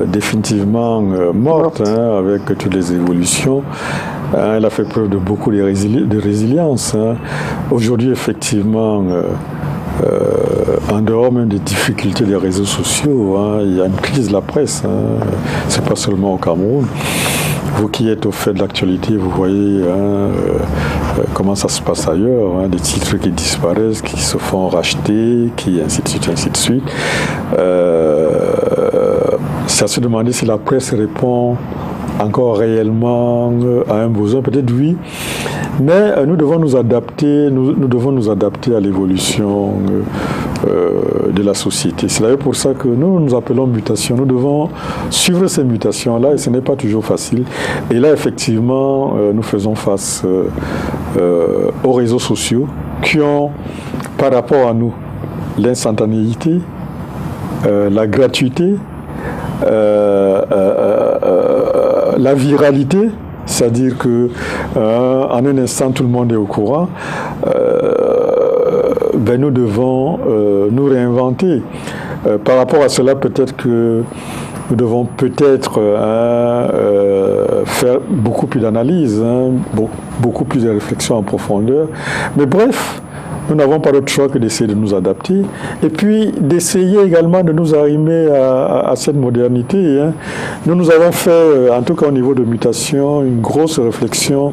définitivement morte, avec toutes les évolutions. Elle a fait preuve de beaucoup de résilience. Aujourd'hui, effectivement, en dehors même des difficultés des réseaux sociaux, il y a une crise de la presse. C'est pas seulement au Cameroun. Vous qui êtes au fait de l'actualité, vous voyez comment ça se passe ailleurs, des titres qui disparaissent, qui se font racheter, ainsi de suite, ainsi de suite. C'est à se demander si la presse répond encore réellement à un besoin, peut-être oui, mais nous devons nous adapter, à l'évolution de la société. C'est d'ailleurs pour ça que nous appelons mutation. Nous devons suivre ces mutations-là et ce n'est pas toujours facile. Et là, effectivement, nous faisons face aux réseaux sociaux qui ont, par rapport à nous, l'instantanéité, la gratuité, la viralité, C'est-à-dire que en un instant, tout le monde est au courant. Nous devons nous réinventer. Par rapport à cela, peut-être que nous devons peut-être faire beaucoup plus d'analyse, beaucoup plus de réflexion en profondeur. Mais bref, nous n'avons pas d'autre choix que d'essayer de nous adapter et puis d'essayer également de nous arrimer à cette modernité. Nous avons fait, en tout cas au niveau de mutation, une grosse réflexion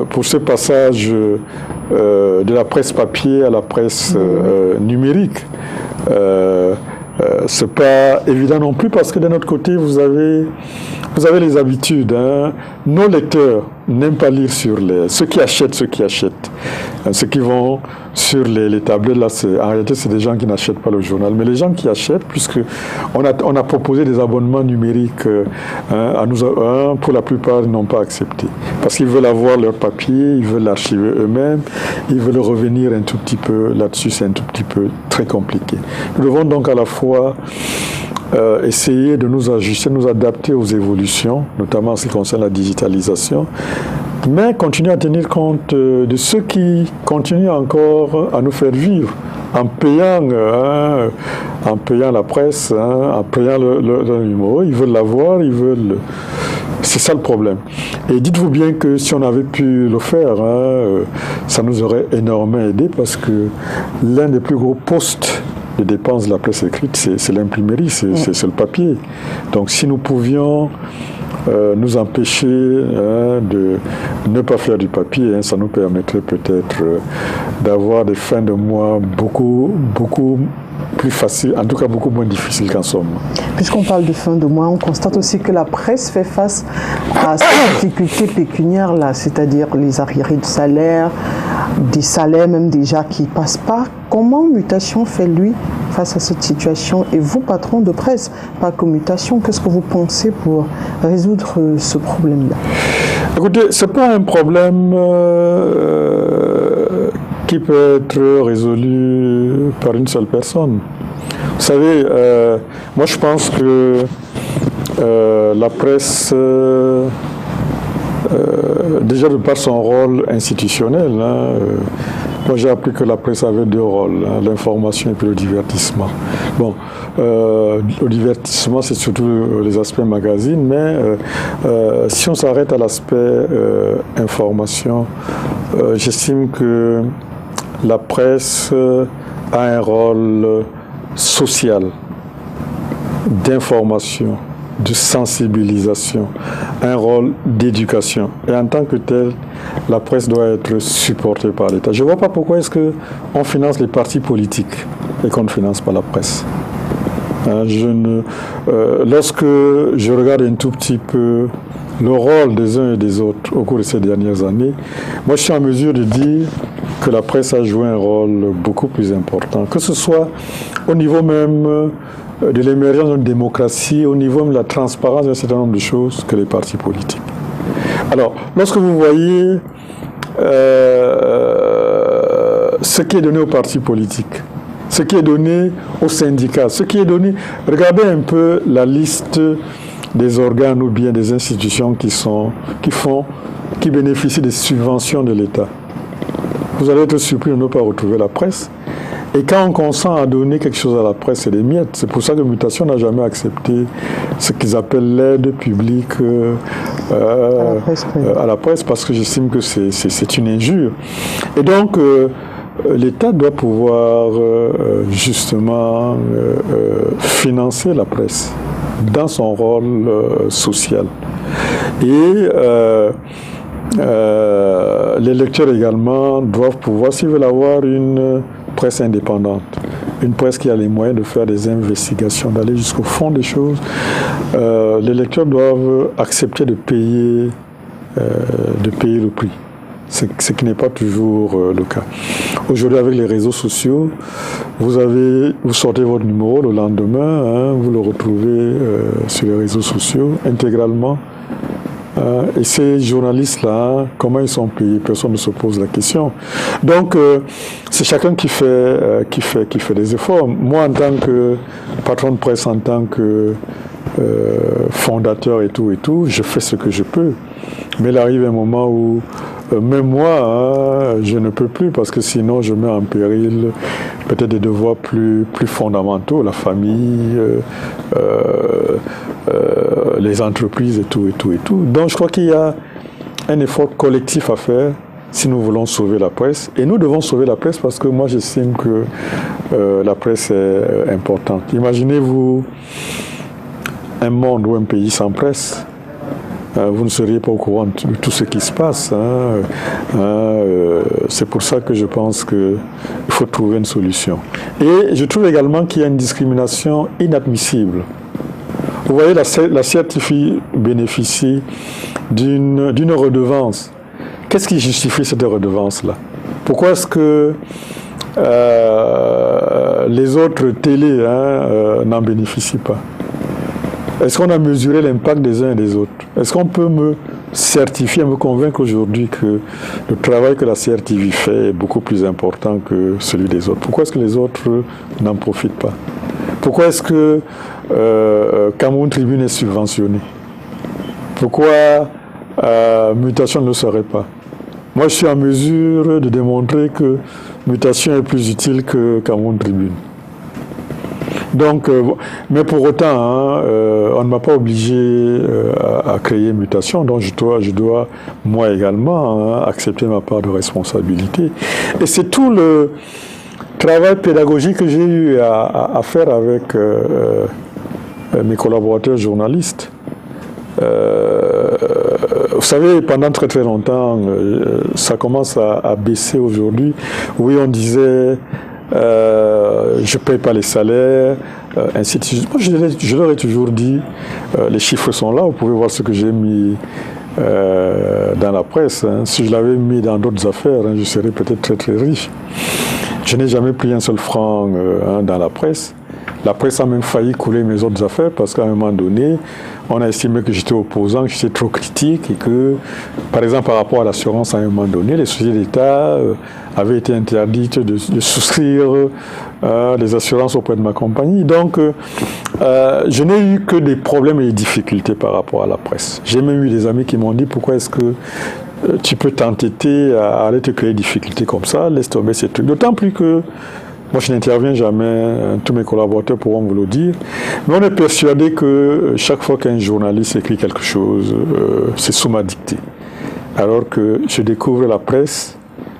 pour ce passage de la presse papier à la presse numérique. C'est pas évident non plus parce que d'un autre côté, vous avez les habitudes. Nos lecteurs n'aiment pas lire sur ceux qui achètent. Ceux qui vont sur les tablettes, là, en réalité, c'est des gens qui n'achètent pas le journal. Mais les gens qui achètent, puisque on a proposé des abonnements numériques pour la plupart, ils n'ont pas accepté. Parce qu'ils veulent avoir leur papier, ils veulent l'archiver eux-mêmes, ils veulent revenir un tout petit peu là-dessus, c'est un tout petit peu très compliqué. Nous devons donc à la fois essayer de nous ajuster, nous adapter aux évolutions, notamment en ce qui concerne la digitalisation, mais continuer à tenir compte de ceux qui continuent encore à nous faire vivre en payant la presse, en payant le numéro. Ils veulent l'avoir, c'est ça le problème. Et dites-vous bien que si on avait pu le faire, ça nous aurait énormément aidé parce que l'un des plus gros postes de dépenses de la presse écrite, c'est l'imprimerie, c'est le papier. Donc si nous pouvions nous empêcher de ne pas faire du papier, ça nous permettrait peut-être d'avoir des fins de mois beaucoup plus faciles, en tout cas beaucoup moins difficiles qu'en somme. Puisqu'on parle de fin de mois, on constate aussi que la presse fait face à ces difficultés pécuniaires-là, c'est-à-dire les arriérés de salaire, des salaires même déjà qui ne passent pas. Comment Mutation fait, lui, face à cette situation? Et vous, patron de presse, pas que Mutation, qu'est-ce que vous pensez pour résoudre ce problème-là? Écoutez, ce n'est pas un problème qui peut être résolu par une seule personne. Vous savez, moi je pense que la presse, déjà de par son rôle institutionnel, moi j'ai appris que la presse avait deux rôles, l'information et puis le divertissement. Bon, le divertissement c'est surtout les aspects magazines, mais si on s'arrête à l'aspect information, j'estime que la presse a un rôle social, d'information, de sensibilisation, un rôle d'éducation. Et en tant que tel, la presse doit être supportée par l'État. Je ne vois pas pourquoi est-ce qu'on finance les partis politiques et qu'on ne finance pas la presse. Lorsque je regarde un tout petit peu le rôle des uns et des autres au cours de ces dernières années, moi je suis en mesure de dire que la presse a joué un rôle beaucoup plus important, que ce soit au niveau même de l'émergence d'une démocratie, au niveau même de la transparence d'un certain nombre de choses que les partis politiques. Alors, lorsque vous voyez ce qui est donné aux partis politiques, ce qui est donné aux syndicats, ce qui est donné, regardez un peu la liste des organes ou bien des institutions qui bénéficient des subventions de l'État. Vous allez être surpris de ne pas retrouver la presse. Et quand on consent à donner quelque chose à la presse, c'est des miettes. C'est pour ça que Mutation n'a jamais accepté ce qu'ils appellent l'aide publique à la presse, parce que j'estime que c'est une injure. Et donc, l'État doit pouvoir justement financer la presse dans son rôle social. Et les lecteurs également doivent pouvoir, s'ils veulent avoir une presse indépendante, une presse qui a les moyens de faire des investigations, d'aller jusqu'au fond des choses, les lecteurs doivent accepter de payer le prix. Ce qui n'est pas toujours le cas. Aujourd'hui, avec les réseaux sociaux, vous sortez votre numéro le lendemain, vous le retrouvez sur les réseaux sociaux intégralement. Et ces journalistes-là, comment ils sont payés? Personne ne se pose la question. Donc, c'est chacun qui fait des efforts. Moi, en tant que patron de presse, en tant que fondateur et tout, je fais ce que je peux. Mais il arrive un moment où, même moi, je ne peux plus parce que sinon je mets en péril peut-être des devoirs plus fondamentaux, la famille, les entreprises et tout. Donc je crois qu'il y a un effort collectif à faire si nous voulons sauver la presse. Et nous devons sauver la presse parce que moi j'estime que la presse est importante. Imaginez-vous un monde ou un pays sans presse. Vous ne seriez pas au courant de tout ce qui se passe. C'est pour ça que je pense qu'il faut trouver une solution. Et je trouve également qu'il y a une discrimination inadmissible. Vous voyez, la CRTV bénéficie d'une redevance. Qu'est-ce qui justifie cette redevance-là? Pourquoi est-ce que les autres télés n'en bénéficient pas? Est-ce qu'on a mesuré l'impact des uns et des autres? Est-ce qu'on peut me certifier, me convaincre aujourd'hui que le travail que la CRTV fait est beaucoup plus important que celui des autres? Pourquoi est-ce que les autres n'en profitent pas? Pourquoi est-ce que Cameroun Tribune est subventionné? Pourquoi Mutation ne le serait pas? Moi, je suis en mesure de démontrer que Mutation est plus utile que Cameroun Tribune. Donc, mais pour autant, on ne m'a pas obligé à créer Mutation, donc je dois moi également accepter ma part de responsabilité. Et c'est tout le travail pédagogique que j'ai eu à faire avec mes collaborateurs journalistes. Vous savez, pendant très très longtemps, ça commence à baisser aujourd'hui. Oui, on disait... je ne paye pas les salaires, ainsi de suite. Moi, je leur ai toujours dit, les chiffres sont là, vous pouvez voir ce que j'ai mis dans la presse. Si je l'avais mis dans d'autres affaires, je serais peut-être très très riche. Je n'ai jamais pris un seul franc dans la presse. La presse a même failli couler mes autres affaires parce qu'à un moment donné, on a estimé que j'étais opposant, que j'étais trop critique et que, par exemple, par rapport à l'assurance, à un moment donné, les sociétés d'État avaient été interdites de souscrire les assurances auprès de ma compagnie. Donc, je n'ai eu que des problèmes et des difficultés par rapport à la presse. J'ai même eu des amis qui m'ont dit pourquoi est-ce que tu peux t'entêter à aller te créer des difficultés comme ça, laisse tomber ces trucs. D'autant plus que moi, je n'interviens jamais, tous mes collaborateurs pourront vous le dire, mais on est persuadé que chaque fois qu'un journaliste écrit quelque chose, c'est sous ma dictée. Alors que je découvre la presse,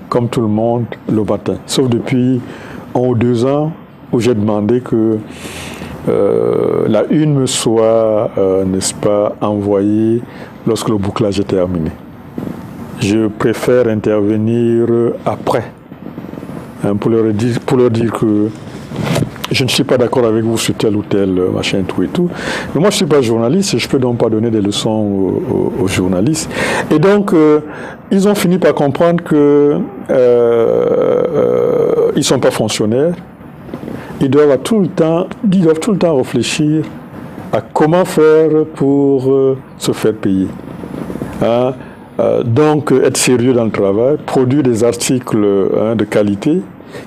comme tout le monde, le matin. Sauf depuis 1 ou 2 ans, où j'ai demandé que la une me soit, n'est-ce pas, envoyée lorsque le bouclage est terminé. Je préfère intervenir après. Pour leur dire que je ne suis pas d'accord avec vous sur tel ou tel machin, tout et tout. Mais moi, je ne suis pas journaliste et je ne peux donc pas donner des leçons aux journalistes. Et donc, ils ont fini par comprendre qu'ils ne sont pas fonctionnaires. Ils doivent tout le temps réfléchir à comment faire pour se faire payer. Donc, être sérieux dans le travail, produire des articles de qualité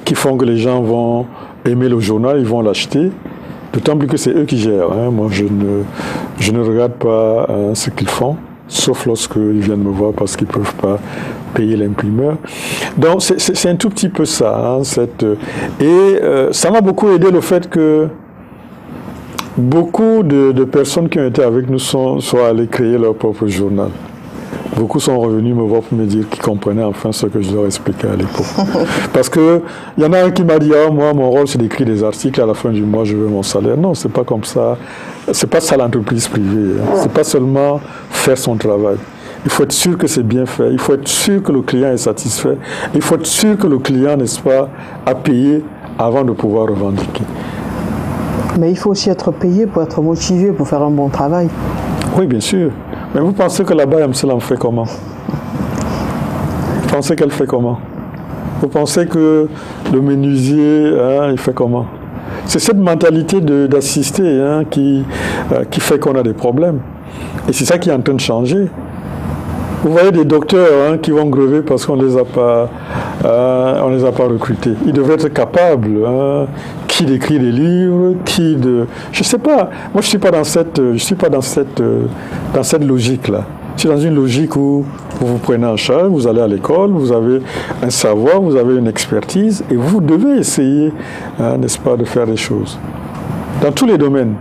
qui font que les gens vont aimer le journal, ils vont l'acheter, d'autant plus que c'est eux qui gèrent. Moi, je ne regarde pas ce qu'ils font, sauf lorsqu'ils viennent me voir parce qu'ils ne peuvent pas payer l'imprimeur. Donc, c'est un tout petit peu ça. Ça m'a beaucoup aidé le fait que beaucoup de personnes qui ont été avec nous sont allées créer leur propre journal. Beaucoup sont revenus me voir pour me dire qu'ils comprenaient enfin ce que je leur expliquais à l'époque. Parce qu'il y en a un qui m'a dit « moi, mon rôle, c'est d'écrire des articles, à la fin du mois, je veux mon salaire. » Non, c'est pas comme ça. C'est pas ça l'entreprise privée. C'est pas seulement faire son travail. Il faut être sûr que c'est bien fait. Il faut être sûr que le client est satisfait. Il faut être sûr que le client, n'est-ce pas, a payé avant de pouvoir revendiquer. Mais il faut aussi être payé pour être motivé, pour faire un bon travail. Oui, bien sûr. Mais vous pensez que là-bas, Amselam fait comment? Vous pensez qu'elle fait comment? Vous pensez que le menuisier, il fait comment? C'est cette mentalité d'assister qui fait qu'on a des problèmes. Et c'est ça qui est en train de changer. Vous voyez des docteurs qui vont grever parce qu'on ne les a pas recrutés. Ils devraient être capables, qui d'écrire des livres, je sais pas. Moi, je suis pas dans cette logique-là. Je suis dans une logique où vous vous prenez en charge, vous allez à l'école, vous avez un savoir, vous avez une expertise, et vous devez essayer, n'est-ce pas, de faire des choses. Dans tous les domaines.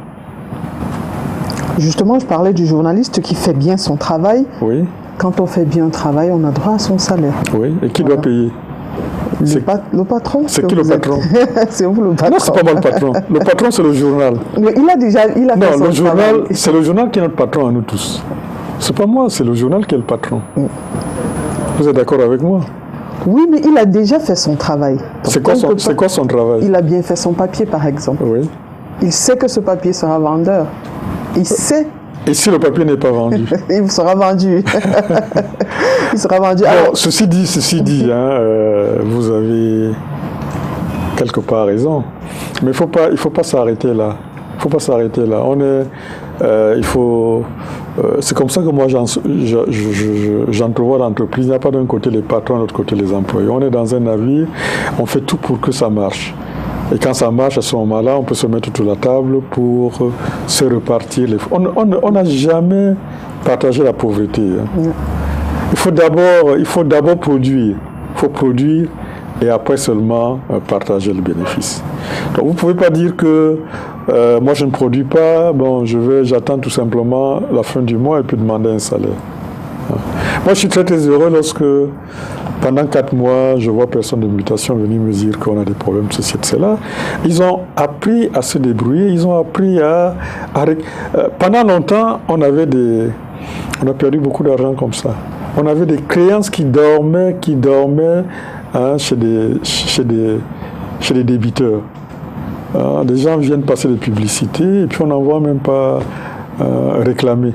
Justement, je parlais du journaliste qui fait bien son travail. Oui. Quand on fait bien un travail, on a droit à son salaire. Oui, et qui doit payer? Le patron. C'est qui le patron? C'est vous le patron. Non, c'est pas moi le patron. Le patron, c'est le journal. Mais il a fait non, son le journal, travail. c'est le journal qui est notre patron à nous tous. C'est pas moi, c'est le journal qui est le patron. Vous êtes d'accord avec moi? Oui, mais il a déjà fait son travail. C'est quoi son travail? Il a bien fait son papier, par exemple. Oui. Il sait que ce papier sera vendeur. Il sait. Et si le papier n'est pas vendu? Il sera vendu. Il sera vendu. Bon, Alors, ceci dit, vous avez quelque part raison. Mais il faut pas s'arrêter là. Il faut pas s'arrêter là. C'est comme ça que moi j'entrevois l'entreprise. Il n'y a pas d'un côté les patrons, de l'autre côté les employés. On est dans un navire, on fait tout pour que ça marche. Et quand ça marche, à ce moment-là, on peut se mettre autour de la table pour se repartir. On n'a jamais partagé la pauvreté. Il faut d'abord produire. Il faut produire et après seulement partager le bénéfice. Donc vous ne pouvez pas dire que moi je ne produis pas, j'attends tout simplement la fin du mois et puis demander un salaire. Moi je suis très très heureux lorsque pendant 4 mois, je vois personne de mutation venir me dire qu'on a des problèmes de ceci, de cela. Ils ont appris à se débrouiller, ils ont appris pendant longtemps, on a perdu beaucoup d'argent comme ça. On avait des créances qui dormaient chez des débiteurs. Des gens viennent passer des publicités et puis on n'en voit même pas réclamer.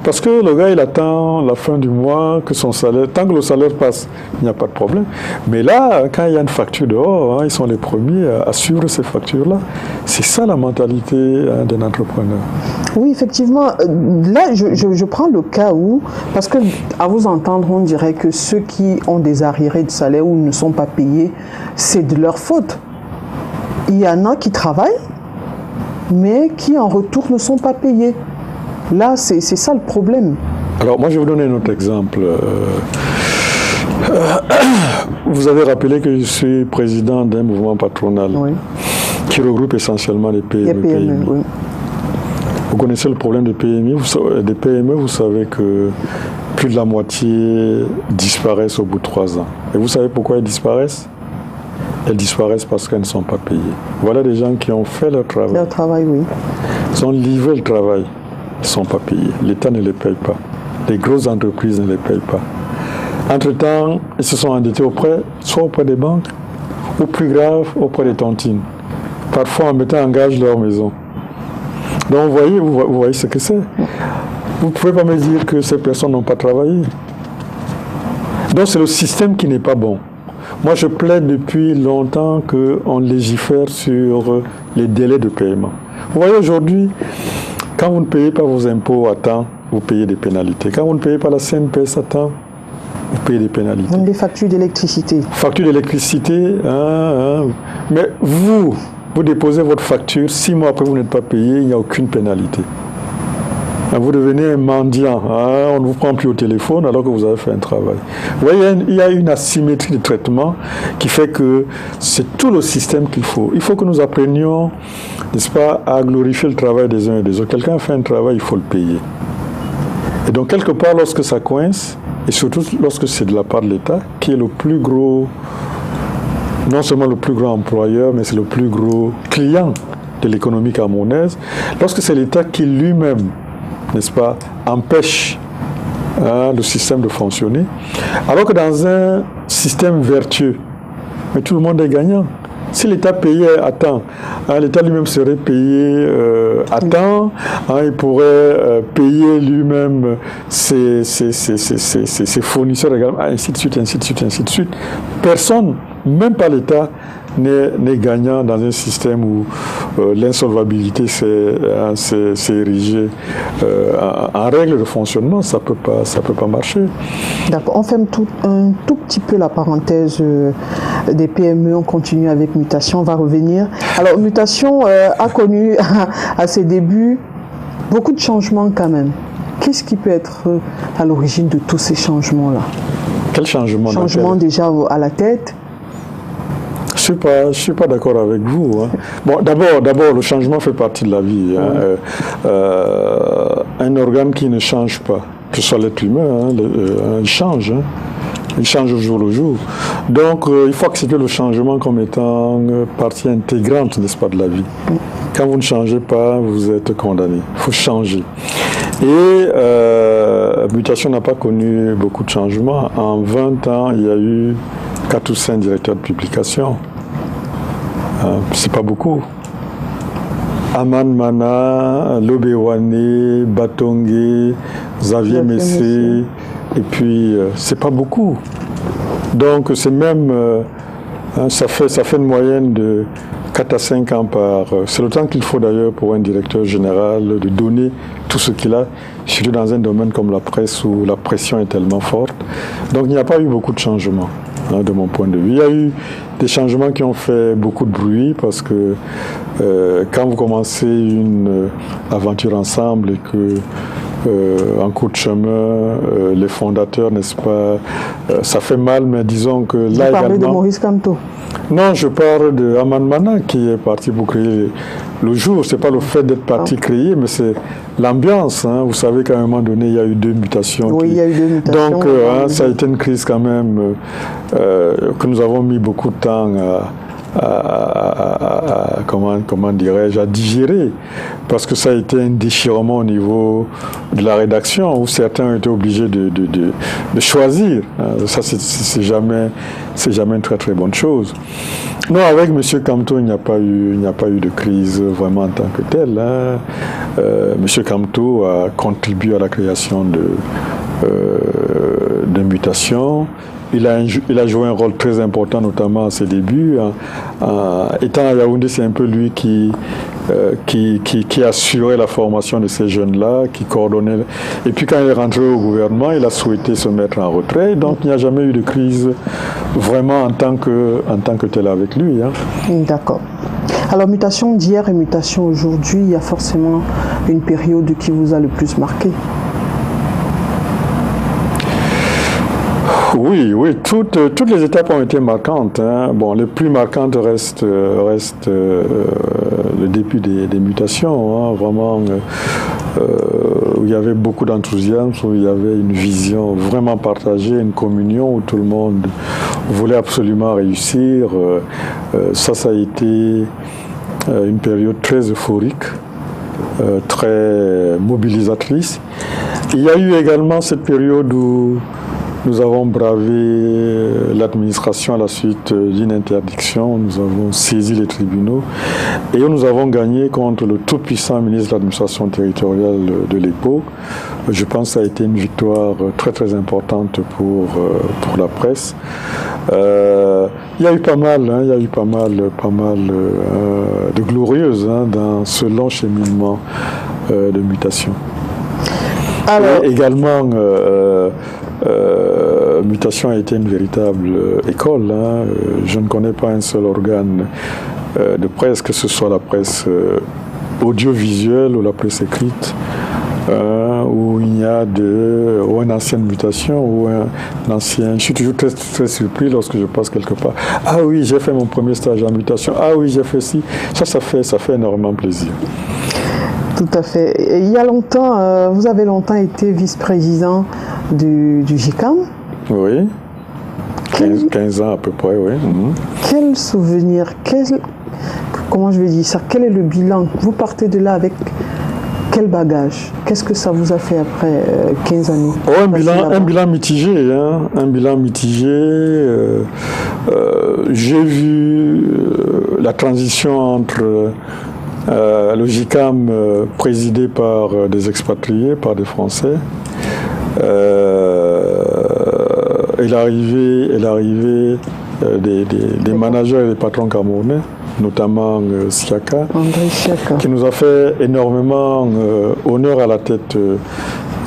Parce que le gars, il attend la fin du mois, que son salaire, tant que le salaire passe, il n'y a pas de problème. Mais là, quand il y a une facture dehors, ils sont les premiers à suivre ces factures-là. C'est ça la mentalité d'un entrepreneur. Oui, effectivement. Là, je prends le cas où, parce que à vous entendre, on dirait que ceux qui ont des arriérés de salaire ou ne sont pas payés, c'est de leur faute. Il y en a qui travaillent, mais qui en retour ne sont pas payés. Là, c'est ça le problème. Alors, moi, je vais vous donner un autre exemple. Vous avez rappelé que je suis président d'un mouvement patronal qui regroupe essentiellement les PME. Oui. Vous connaissez le problème des PME. Vous savez que plus de la moitié disparaissent au bout de 3 ans. Et vous savez pourquoi elles disparaissent? Elles disparaissent parce qu'elles ne sont pas payées. Voilà des gens qui ont fait leur travail. Leur travail, oui. Ils ont livré le travail. Ils ne sont pas payés. L'État ne les paye pas. Les grosses entreprises ne les payent pas. Entre-temps, ils se sont endettés soit auprès des banques, ou plus grave, auprès des tontines. Parfois en mettant en gage leur maison. Donc vous voyez ce que c'est. Vous ne pouvez pas me dire que ces personnes n'ont pas travaillé. Donc c'est le système qui n'est pas bon. Moi je plaide depuis longtemps qu'on légifère sur les délais de paiement. Vous voyez aujourd'hui, quand vous ne payez pas vos impôts à temps, vous payez des pénalités. Quand vous ne payez pas la CNPS à temps, vous payez des pénalités. Même des factures d'électricité. Facture d'électricité, mais vous déposez votre facture, 6 mois après vous n'êtes pas payé, il n'y a aucune pénalité. Vous devenez un mendiant, on ne vous prend plus au téléphone alors que vous avez fait un travail. Vous voyez, il y a une asymétrie de traitement qui fait que c'est tout le système qu'il faut. Il faut que nous apprenions, n'est-ce pas, à glorifier le travail des uns et des autres. Quelqu'un fait un travail, il faut le payer. Et donc, quelque part, lorsque ça coince, et surtout lorsque c'est de la part de l'État, qui est le plus gros, non seulement le plus grand employeur, mais c'est le plus gros client de l'économie camerounaise, lorsque c'est l'État qui lui-même, n'est-ce pas, empêche le système de fonctionner, alors que dans un système vertueux, mais tout le monde est gagnant. Si l'État payait à temps, l'État lui-même serait payé à temps, il pourrait payer lui-même ses fournisseurs également, ainsi de suite, ainsi de suite, ainsi de suite. Personne, même pas l'État, n'est gagnant dans un système où l'insolvabilité s'est érigée en règle de fonctionnement. Ça peut pas marcher. D'accord. On ferme un tout petit peu la parenthèse des PME. On continue avec Mutation. On va revenir. Alors, Mutation a connu à ses débuts beaucoup de changements quand même. Qu'est-ce qui peut être à l'origine de tous ces changements-là? Quel changement? Changement déjà à la tête. Je suis pas d'accord avec vous. Hein. Bon, d'abord, le changement fait partie de la vie. Hein. Un organe qui ne change pas, que ce soit l'être humain, il change. Hein. Il change au jour le jour. Donc, il faut accepter le changement comme étant partie intégrante, n'est-ce pas, de la vie. Quand vous ne changez pas, vous êtes condamné. Il faut changer. Et Mutation n'a pas connu beaucoup de changements. En 20 ans, il y a eu 4 ou 5 directeurs de publication. C'est pas beaucoup. Aman Mana, Lobewane, Batongue, Xavier Messé, et puis c'est pas beaucoup. Donc c'est même, ça fait une moyenne de 4 à 5 ans par... C'est le temps qu'il faut d'ailleurs pour un directeur général de donner tout ce qu'il a, surtout dans un domaine comme la presse où la pression est tellement forte. Donc il n'y a pas eu beaucoup de changements, hein, de mon point de vue. Il y a eu des changements qui ont fait beaucoup de bruit parce que quand vous commencez une aventure ensemble et que en cours de chemin, les fondateurs, n'est-ce pas, ça fait mal, mais disons que là Vous parlez de Maurice Kamto? Non, je parle de Aman Mana qui est parti pour créer le jour. C'est pas le fait d'être parti créer, mais c'est l'ambiance. Hein. Vous savez qu'à un moment donné, il y a eu 2 mutations. Oui, il y a eu 2 mutations. Donc, ça a été une crise quand même que nous avons mis beaucoup de temps comment dirais-je, à digérer, parce que ça a été un déchirement au niveau de la rédaction où certains ont été obligés de choisir. Ça, c'est jamais une très très bonne chose. Non, avec M. Kamto, il n'y a pas eu de crise vraiment en tant que telle. Hein. M. Kamto a contribué à la création de Mutation. Il a joué un rôle très important, notamment à ses débuts. Étant à Yaoundé, c'est un peu lui qui assurait la formation de ces jeunes-là, qui coordonnait. Et puis quand il est rentré au gouvernement, il a souhaité se mettre en retrait. Donc il n'y a jamais eu de crise vraiment en tant que tel avec lui. Hein. D'accord. Alors, Mutation d'hier et Mutation aujourd'hui, il y a forcément une période qui vous a le plus marqué. Oui, toutes les étapes ont été marquantes. Hein. Bon, les plus marquantes restent le début des Mutations, hein, vraiment, où il y avait beaucoup d'enthousiasme, où il y avait une vision vraiment partagée, une communion, où tout le monde voulait absolument réussir. Ça a été une période très euphorique, très mobilisatrice. Il y a eu également cette période où nous avons bravé l'administration à la suite d'une interdiction. Nous avons saisi les tribunaux et nous avons gagné contre le tout-puissant ministre de l'administration territoriale de l'époque. Je pense que ça a été une victoire très très importante pour la presse. Il y a eu pas mal, hein, de glorieuses, hein, dans ce long cheminement de Mutation. Alors, et également, Mutation a été une véritable école. Hein. Je ne connais pas un seul organe de presse, que ce soit la presse audiovisuelle ou la presse écrite, où il y a ou une ancienne Mutation ou un ancien... Je suis toujours très, très surpris lorsque je passe quelque part. Ah oui, j'ai fait mon premier stage en Mutation. Ah oui, j'ai fait ci. Ça fait énormément plaisir. Tout à fait. Et il y a longtemps, vous avez longtemps été vice-président du JICAM. Oui. 15 ans à peu près, oui. Quel souvenir, comment je vais dire ça, quel est le bilan? Vous partez de là avec quel bagage? Qu'est-ce que ça vous a fait après 15 années? Un bilan mitigé. Hein, un bilan mitigé. J'ai vu la transition entre le JICAM présidé par des expatriés, par des Français. Et l'arrivée des managers et des patrons camerounais, notamment Siaka, André Siaka, qui nous a fait énormément honneur à la tête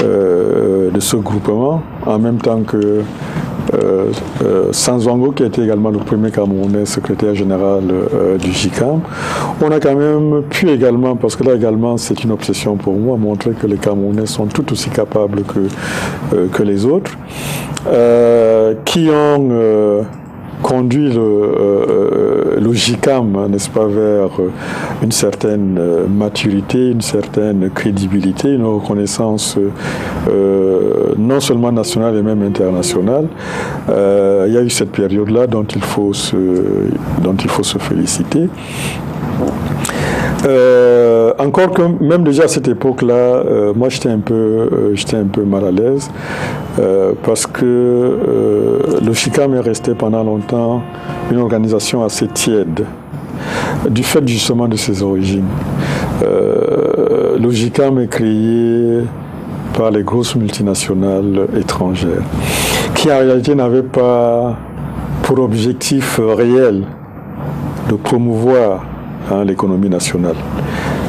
de ce groupement, en même temps que Sanzwango, qui était également le premier Camerounais secrétaire général du JICAM. On a quand même pu également, parce que là également c'est une obsession pour moi, montrer que les Camerounais sont tout aussi capables que les autres, qui ont conduit le JICAM, n'est-ce pas, vers une certaine maturité, une certaine crédibilité, une reconnaissance non seulement nationale et même internationale. Il y a eu cette période-là dont il faut se féliciter. Encore que même déjà à cette époque-là, moi j'étais un peu mal à l'aise parce que le JICAM est resté pendant longtemps une organisation assez tiède du fait justement de ses origines. Le JICAM est créé par les grosses multinationales étrangères qui en réalité n'avaient pas pour objectif réel de promouvoir l'économie nationale.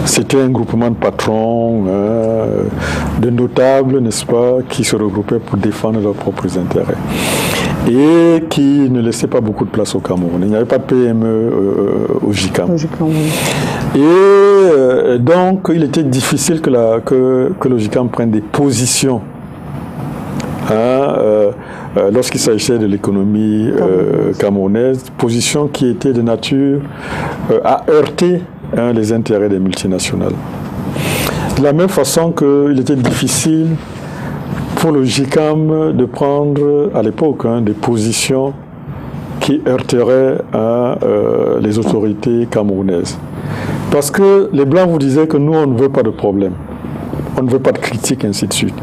C'était un groupement de patrons, de notables, n'est-ce pas, qui se regroupaient pour défendre leurs propres intérêts et qui ne laissaient pas beaucoup de place au Cameroun. Il n'y avait pas de PME au JICAM. Et donc, il était difficile que le JICAM prenne des positions lorsqu'il s'agissait de l'économie camerounaise, positions qui étaient de nature à heurter les intérêts des multinationales. De la même façon qu'il était difficile pour le JICAM de prendre à l'époque des positions qui heurteraient les autorités camerounaises. Parce que les Blancs vous disaient que nous, on ne veut pas de problème. On ne veut pas de critiques, ainsi de suite.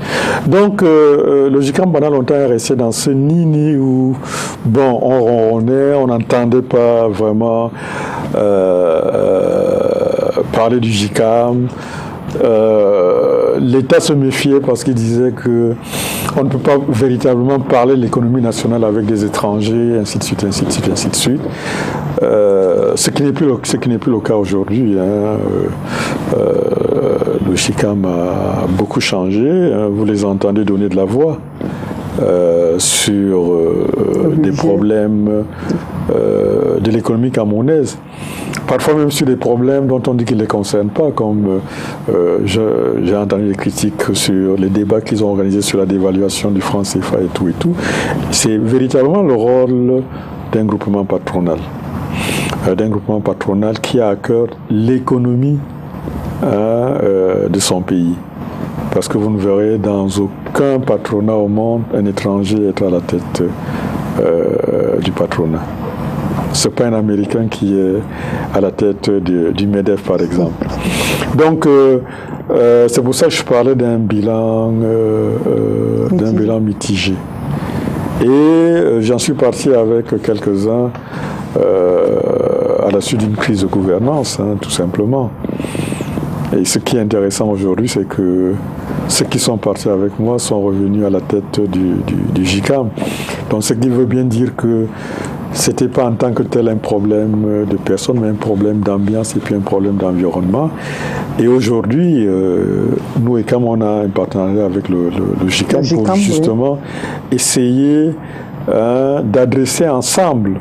Donc, le JICAM, pendant longtemps, est resté dans ce nini où, bon, on ronronnait, on n'entendait pas vraiment parler du JICAM. L'État se méfiait parce qu'il disait qu'on ne peut pas véritablement parler de l'économie nationale avec des étrangers, ainsi de suite, ainsi de suite, ainsi de suite. Ce qui n'est plus le cas aujourd'hui. Le JICAM a beaucoup changé. Vous les entendez donner de la voix sur des problèmes de l'économie camerounaise. Parfois même sur des problèmes dont on dit qu'ils ne les concernent pas, comme j'ai entendu des critiques sur les débats qu'ils ont organisés sur la dévaluation du franc CFA et tout et tout. C'est véritablement le rôle d'un groupement patronal. Qui a à cœur l'économie de son pays. Parce que vous ne verrez dans aucun patronat au monde un étranger être à la tête du patronat. Ce n'est pas un Américain qui est à la tête du MEDEF, par exemple. Donc, c'est pour ça que je parlais d'un bilan mitigé. Et j'en suis parti avec quelques-uns à la suite d'une crise de gouvernance, tout simplement. Et ce qui est intéressant aujourd'hui, c'est que ceux qui sont partis avec moi sont revenus à la tête du JICAM. Donc, ce qui veut bien dire que ce n'était pas en tant que tel un problème de personne, mais un problème d'ambiance et puis un problème d'environnement. Et aujourd'hui, nous, ECAM, on a un partenariat avec le JICAM pour justement essayer d'adresser ensemble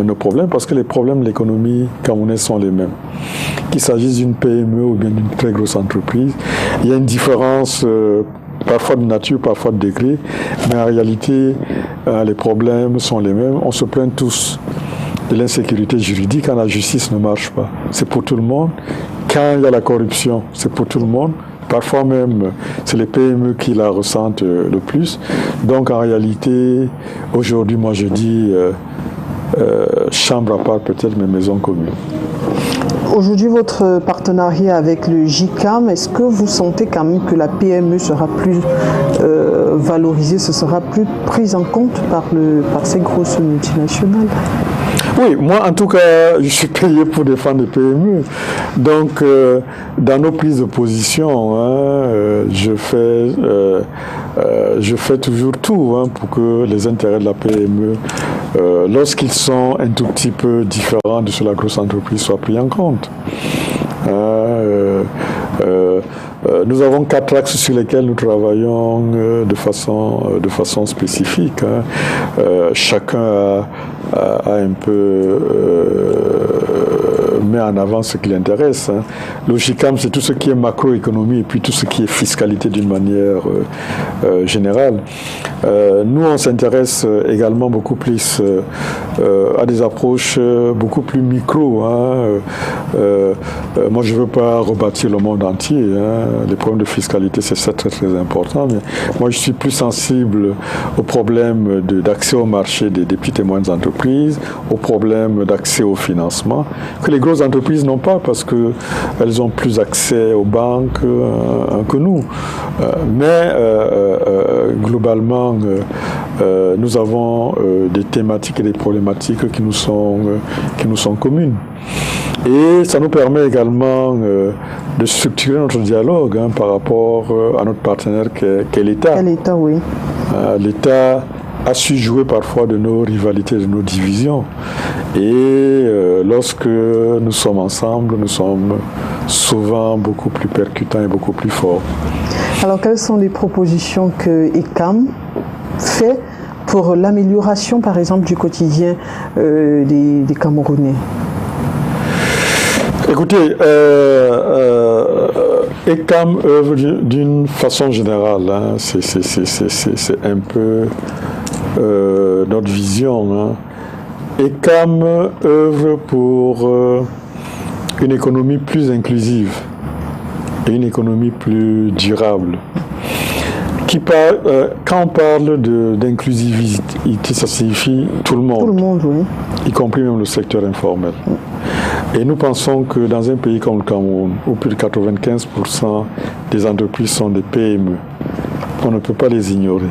nos problèmes, parce que les problèmes de l'économie camerounaise sont les mêmes. Qu'il s'agisse d'une PME ou bien d'une très grosse entreprise, il y a une différence parfois de nature, parfois de degré, mais en réalité, les problèmes sont les mêmes. On se plaint tous de l'insécurité juridique quand la justice ne marche pas. C'est pour tout le monde. Quand il y a la corruption, c'est pour tout le monde. Parfois même, c'est les PME qui la ressentent le plus. Donc en réalité, aujourd'hui, moi je dis chambre à part peut-être, mais maison commune. Aujourd'hui, votre partenariat avec le JICAM, est-ce que vous sentez quand même que la PME sera plus valorisée, ce sera plus prise en compte par ces grosses multinationales? Oui, moi en tout cas, je suis payé pour défendre les PME. Donc, dans nos prises de position, je fais toujours tout pour que les intérêts de la PME, lorsqu'ils sont un tout petit peu différents de ceux de la grosse entreprise, soient pris en compte. Nous avons 4 axes sur lesquels nous travaillons de façon spécifique. Chacun a un peu met en avant ce qui l'intéresse. Le GICAM, c'est tout ce qui est macroéconomie et puis tout ce qui est fiscalité d'une manière générale. Nous, on s'intéresse également beaucoup plus à des approches beaucoup plus micro. Moi, je ne veux pas rebâtir le monde entier. Les problèmes de fiscalité, c'est très, très important. Mais moi, je suis plus sensible aux problèmes d'accès au marché des petites et moyennes entreprises, aux problèmes d'accès au financement, que les grosses entreprises n'ont pas parce qu'elles ont plus accès aux banques que nous. Mais globalement, nous avons des thématiques et des problématiques qui nous sont communes. Et ça nous permet également de structurer notre dialogue par rapport à notre partenaire qu'est l'État. L'État, oui. L'État a su jouer parfois de nos rivalités, de nos divisions. Et lorsque nous sommes ensemble, nous sommes souvent beaucoup plus percutants et beaucoup plus forts. Alors, quelles sont les propositions que ECAM fait pour l'amélioration, par exemple, du quotidien des Camerounais? Écoutez, ECAM œuvre d'une façon générale. C'est un peu notre vision. ECAM œuvre pour une économie plus inclusive et une économie plus durable. Quand on parle d'inclusivité, ça signifie tout le monde. Tout le monde, oui. Y compris même le secteur informel. Et nous pensons que dans un pays comme le Cameroun, où plus de 95% des entreprises sont des PME, on ne peut pas les ignorer.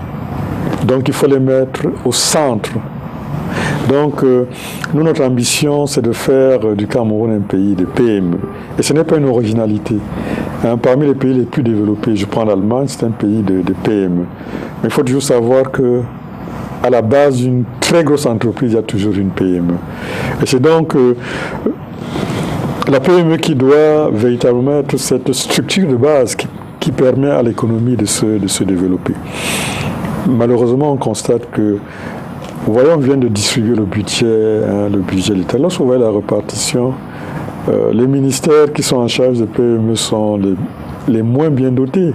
Donc il faut les mettre au centre. Donc nous, notre ambition, c'est de faire du Cameroun un pays de PME. Et ce n'est pas une originalité. Parmi les pays les plus développés, je prends l'Allemagne, c'est un pays de PME. Mais il faut toujours savoir que à la base d'une très grosse entreprise, il y a toujours une PME. Et c'est donc la PME qui doit véritablement être cette structure de base qui permet à l'économie de se développer. Malheureusement, on constate que, vous voyez, on vient de distribuer le budget de l'État. Lorsqu'on voit la répartition, les ministères qui sont en charge des PME sont les moins bien dotés.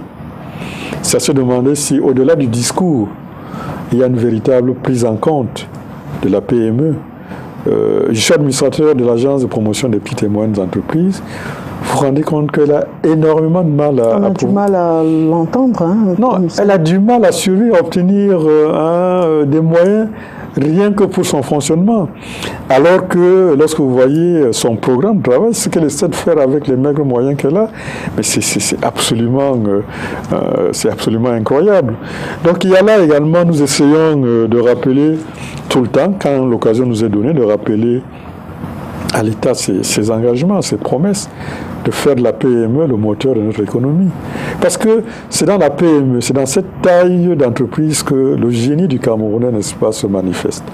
C'est à se demander si, au-delà du discours, il y a une véritable prise en compte de la PME. Je suis administrateur de l'agence de promotion des petites et moyennes entreprises. Vous vous rendez compte qu'elle a énormément de mal à... On a du mal à l'entendre. Non, elle a du mal à suivre, à obtenir des moyens rien que pour son fonctionnement. Alors que lorsque vous voyez son programme de travail, ce qu'elle essaie de faire avec les maigres moyens qu'elle a, mais c'est absolument incroyable. Donc il y a là également, nous essayons de rappeler tout le temps, quand l'occasion nous est donnée, de rappeler à l'État ses engagements, ses promesses, de faire de la PME le moteur de notre économie. Parce que c'est dans la PME, c'est dans cette taille d'entreprise que le génie du Camerounais, n'est-ce pas, se manifeste.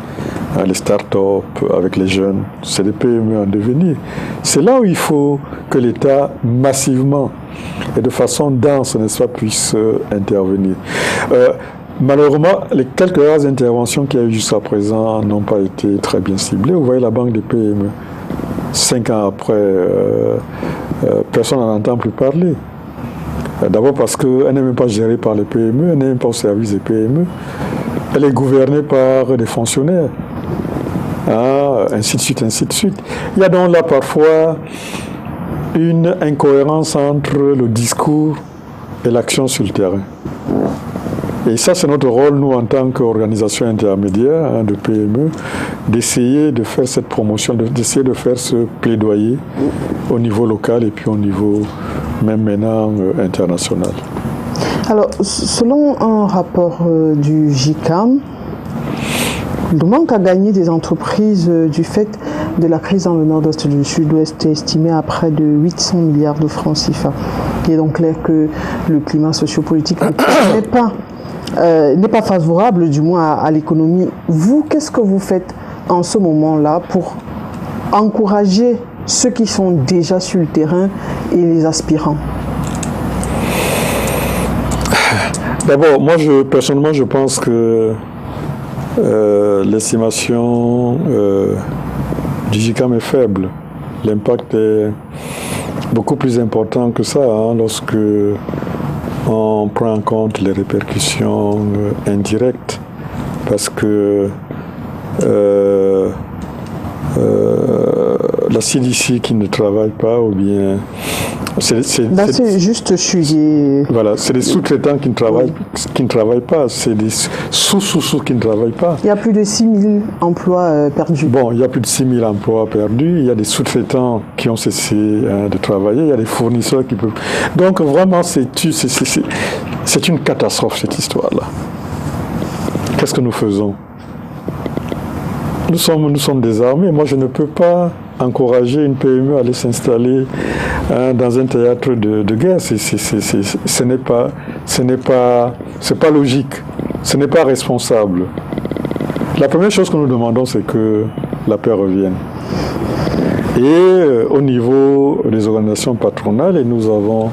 Les start-up avec les jeunes, c'est des PME en devenir. C'est là où il faut que l'État massivement et de façon dense, n'est-ce pas, puisse intervenir. Malheureusement, les quelques rares interventions qu'il y a eu jusqu'à présent n'ont pas été très bien ciblées. Vous voyez la banque des PME. 5 ans après, personne n'en entend plus parler. D'abord parce qu'elle n'est même pas gérée par les PME, elle n'est même pas au service des PME. Elle est gouvernée par des fonctionnaires. Ainsi de suite, ainsi de suite. Il y a donc là parfois une incohérence entre le discours et l'action sur le terrain. Et ça, c'est notre rôle, nous, en tant qu'organisation intermédiaire de PME, d'essayer de faire cette promotion, d'essayer de faire ce plaidoyer au niveau local et puis au niveau même maintenant international. Alors, selon un rapport du GICAM, Le manque à gagner des entreprises du fait de la crise dans le nord-est du sud-ouest est estimé à près de 800 milliards de francs CFA. Il est donc clair que le climat sociopolitique n'est pas favorable, du moins à l'économie. Vous, qu'est-ce que vous faites en ce moment-là pour encourager ceux qui sont déjà sur le terrain et les aspirants? D'abord, moi, personnellement, je pense que l'estimation du GICAM est faible. L'impact est beaucoup plus important que ça lorsque on prend en compte les répercussions indirectes. Parce que la CDC qui ne travaille pas, ou bien... c'est juste sujet. Voilà, c'est des sous-traitants qui ne travaillent pas, c'est des sous-sous-sous qui ne travaillent pas. Il y a plus de 6 000 emplois perdus. Bon, il y a plus de 6 000 emplois perdus, il y a des sous-traitants qui ont cessé de travailler, il y a des fournisseurs qui peuvent... Donc vraiment, c'est une catastrophe cette histoire-là. Qu'est-ce que nous faisons? Nous sommes désarmés. Moi, je ne peux pas encourager une PME à aller s'installer dans un théâtre de guerre. Ce n'est pas logique. Ce n'est pas responsable. La première chose que nous demandons, c'est que la paix revienne. Et au niveau des organisations patronales, et nous avons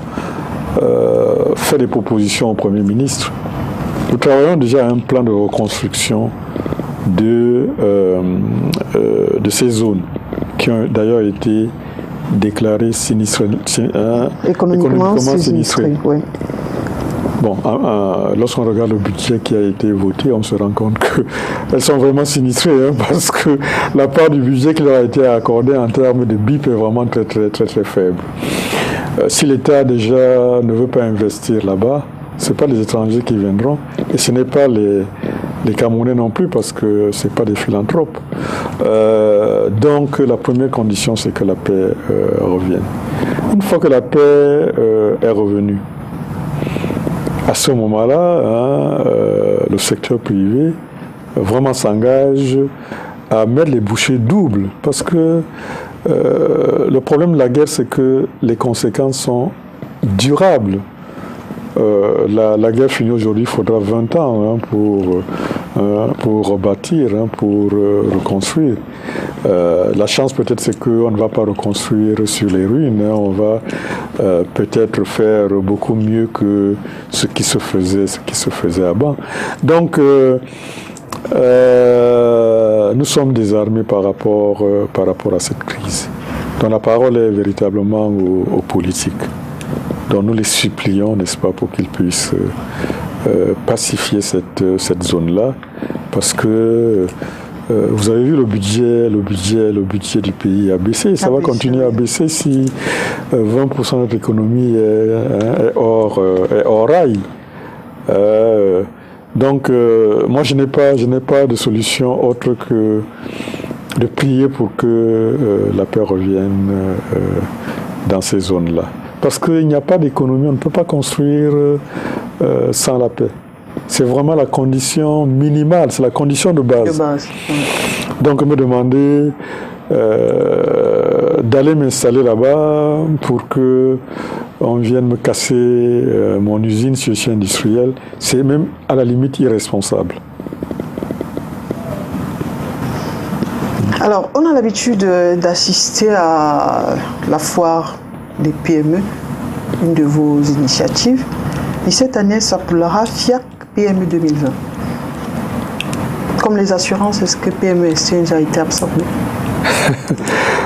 fait des propositions au Premier ministre. Nous travaillons déjà à un plan de reconstruction de ces zones qui ont d'ailleurs été déclarées économiquement sinistrées. Oui. Bon, lorsqu'on regarde le budget qui a été voté, on se rend compte qu'elles sont vraiment sinistrées, parce que la part du budget qui leur a été accordée en termes de BIP est vraiment très, très, très, très faible. Si l'État déjà ne veut pas investir là-bas, ce n'est pas les étrangers qui viendront, et ce n'est pas les Camerounais non plus, parce que ce n'est pas des philanthropes. Donc la première condition, c'est que la paix revienne. Une fois que la paix est revenue, à ce moment-là, le secteur privé vraiment s'engage à mettre les bouchées doubles, parce que le problème de la guerre, c'est que les conséquences sont durables. La guerre finie aujourd'hui, il faudra 20 ans pour rebâtir, pour reconstruire. La chance peut-être, c'est qu'on ne va pas reconstruire sur les ruines, on va peut-être faire beaucoup mieux que ce qui se faisait avant. Donc, nous sommes désarmés par rapport à cette crise. Donc la parole est véritablement aux politiques. Donc nous les supplions, n'est-ce pas, pour qu'ils puissent pacifier cette zone-là, parce que vous avez vu le budget du pays a baissé, ça va continuer à baisser si 20% de notre économie est hors rail. Donc moi je n'ai pas de solution autre que de prier pour que la paix revienne dans ces zones-là. Parce qu'il n'y a pas d'économie, on ne peut pas construire sans la paix. C'est vraiment la condition minimale, c'est la condition de base. Donc me demander d'aller m'installer là-bas pour qu'on vienne me casser mon usine sur le industriel, c'est même à la limite irresponsable. Alors, on a l'habitude d'assister à la foire des PME, une de vos initiatives. Et cette année s'appellera FIAC PME 2020. Comme les assurances, est-ce que PME Exchange a été absorbé?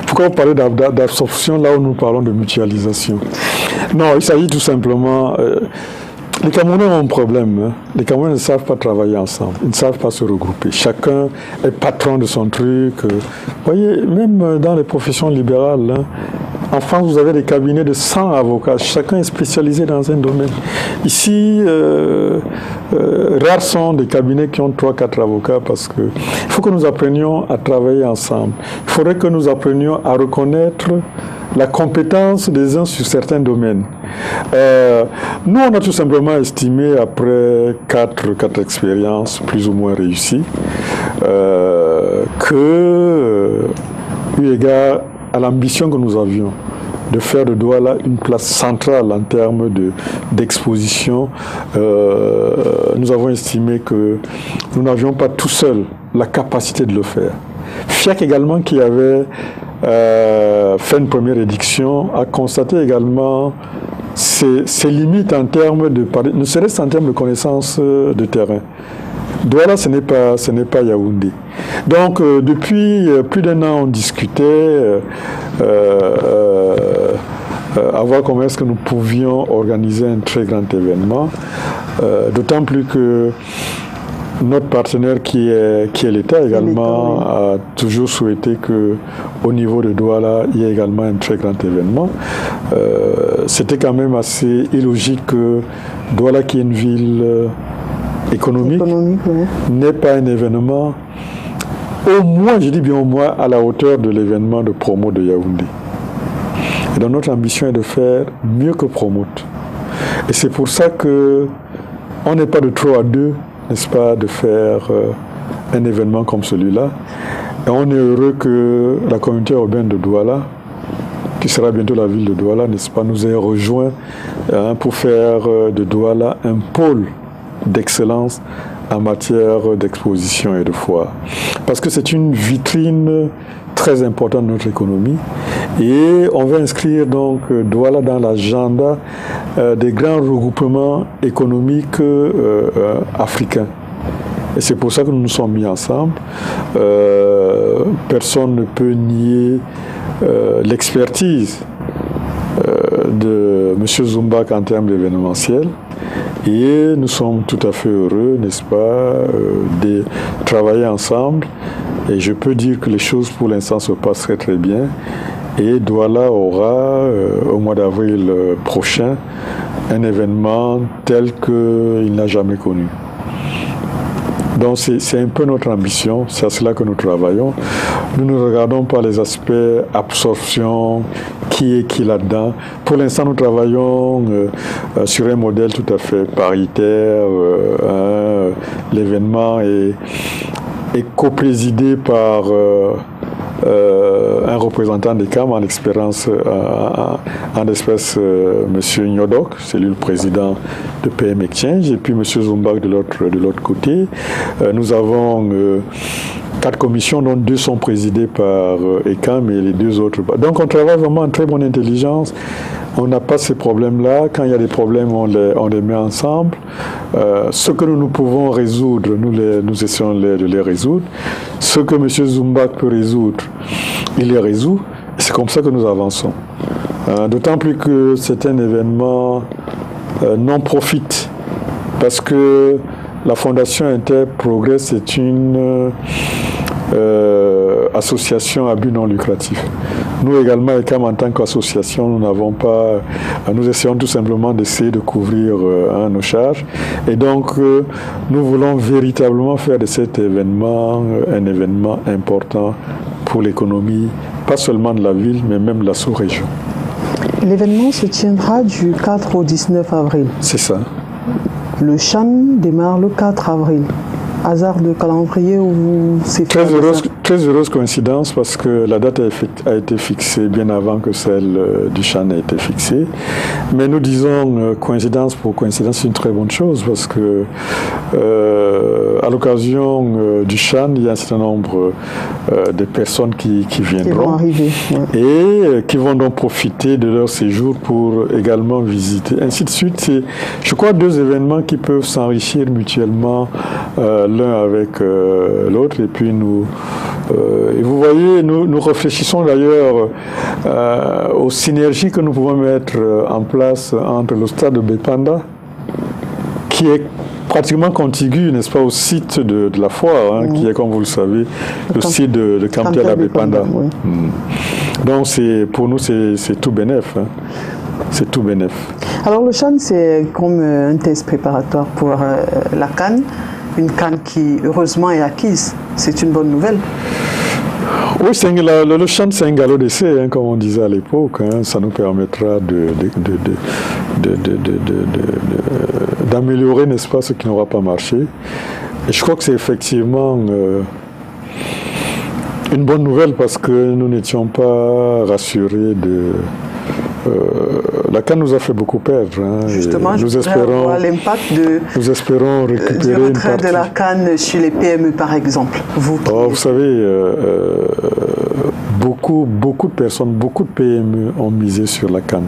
Pourquoi parler d'absorption là où nous parlons de mutualisation? Non, il s'agit tout simplement... les Camerounais ont un problème. Les Camerounais ne savent pas travailler ensemble. Ils ne savent pas se regrouper. Chacun est patron de son truc. Vous voyez, même dans les professions libérales, En France, vous avez des cabinets de 100 avocats. Chacun est spécialisé dans un domaine. Ici, rares sont des cabinets qui ont 3-4 avocats parce qu'il faut que nous apprenions à travailler ensemble. Il faudrait que nous apprenions à reconnaître la compétence des uns sur certains domaines. Nous, on a tout simplement estimé, après 4 expériences plus ou moins réussies, eu égard à l'ambition que nous avions de faire de Douala une place centrale en termes d'exposition, nous avons estimé que nous n'avions pas tout seuls la capacité de le faire. FIAC également, qui avait fait une première édition, a constaté également ses limites en termes ne serait-ce en termes de connaissances de terrain. Douala, ce n'est pas Yaoundé. Donc, depuis plus d'1 an, on discutait à voir comment est-ce que nous pouvions organiser un très grand événement, d'autant plus que notre partenaire qui est l'État également a toujours souhaité qu'au niveau de Douala, il y ait également un très grand événement. C'était quand même assez illogique que Douala, qui est une ville économique n'est pas un événement, au moins, je dis bien au moins, à la hauteur de l'événement de promo de Yaoundé. Et donc notre ambition est de faire mieux que Promote. Et c'est pour ça qu'on n'est pas de trop à deux, n'est-ce pas, de faire un événement comme celui-là. Et on est heureux que la communauté urbaine de Douala, qui sera bientôt la ville de Douala, n'est-ce pas, nous ait rejoint pour faire de Douala un pôle d'excellence en matière d'exposition et de foire. Parce que c'est une vitrine très importante de notre économie et on va inscrire donc Douala dans l'agenda des grands regroupements économiques africains. Et c'est pour ça que nous nous sommes mis ensemble. Personne ne peut nier l'expertise de M. Zoumbak en termes d'événementiel. Et nous sommes tout à fait heureux, n'est-ce pas, de travailler ensemble. Et je peux dire que les choses pour l'instant se passent très très bien. Et Douala aura, au mois d'avril prochain, un événement tel qu'il n'a jamais connu. Donc c'est un peu notre ambition, c'est à cela que nous travaillons. Nous ne regardons pas les aspects absorption, qui est qui là-dedans. Pour l'instant, nous travaillons sur un modèle tout à fait paritaire. L'événement est coprésidé par un représentant des CAM, en l'espèce M. Nyodok, c'est lui le président de PM Exchange, et puis M. Zoumbak de l'autre côté. Nous avons 4 commissions, dont 2 sont présidées par ECAM et les 2 autres. Donc on travaille vraiment en très bonne intelligence. On n'a pas ces problèmes-là. Quand il y a des problèmes, on les met ensemble. Ce que nous pouvons résoudre, nous essayons de les résoudre. Ce que M. Zoumbak peut résoudre, il les résout. C'est comme ça que nous avançons. D'autant plus que c'est un événement non-profit. Parce que la Fondation Interprogress est une association à but non lucratif. Nous également, ECAM, en tant qu'association, nous n'avons pas... Nous essayons tout simplement d'essayer de couvrir nos charges. Et donc, nous voulons véritablement faire de cet événement un événement important pour l'économie, pas seulement de la ville, mais même de la sous-région. L'événement se tiendra du 4 au 19 avril. C'est ça. Le Chan démarre le 4 avril. Hasard de calendrier ou c'est très heureuse coïncidence parce que la date a été fixée bien avant que celle du Chan ait été fixée. Mais nous disons coïncidence pour coïncidence, c'est une très bonne chose parce que à l'occasion du Chan, il y a un certain nombre de personnes qui viendront qui vont arriver, ouais. Et qui vont donc profiter de leur séjour pour également visiter. Ainsi de suite, c'est, je crois, 2 événements qui peuvent s'enrichir mutuellement l'un avec l'autre. Et puis et vous voyez, nous réfléchissons d'ailleurs aux synergies que nous pouvons mettre en place entre le stade de Bepanda, qui est pratiquement contigu, n'est-ce pas, au site de la foire, qui est, comme vous le savez, le site de Kamtela Bepanda. Oui. Donc pour nous, c'est tout bénef. Hein. C'est tout bénef. Alors le CHAN, c'est comme un test préparatoire pour la CAN, une CAN qui heureusement est acquise. C'est une bonne nouvelle. Oui, le CHAN, c'est un galop d'essai, hein, comme on disait à l'époque. Hein. Ça nous permettra d'améliorer, n'est-ce pas, ce qui n'aura pas marché. Et je crois que c'est effectivement une bonne nouvelle parce que nous n'étions pas rassurés de... la CAN nous a fait beaucoup perdre. Hein, justement, nous espérons l'impact nous espérons récupérer du retrait de la CAN sur les PME, par exemple. Vous savez, beaucoup de personnes, beaucoup de PME ont misé sur la CAN.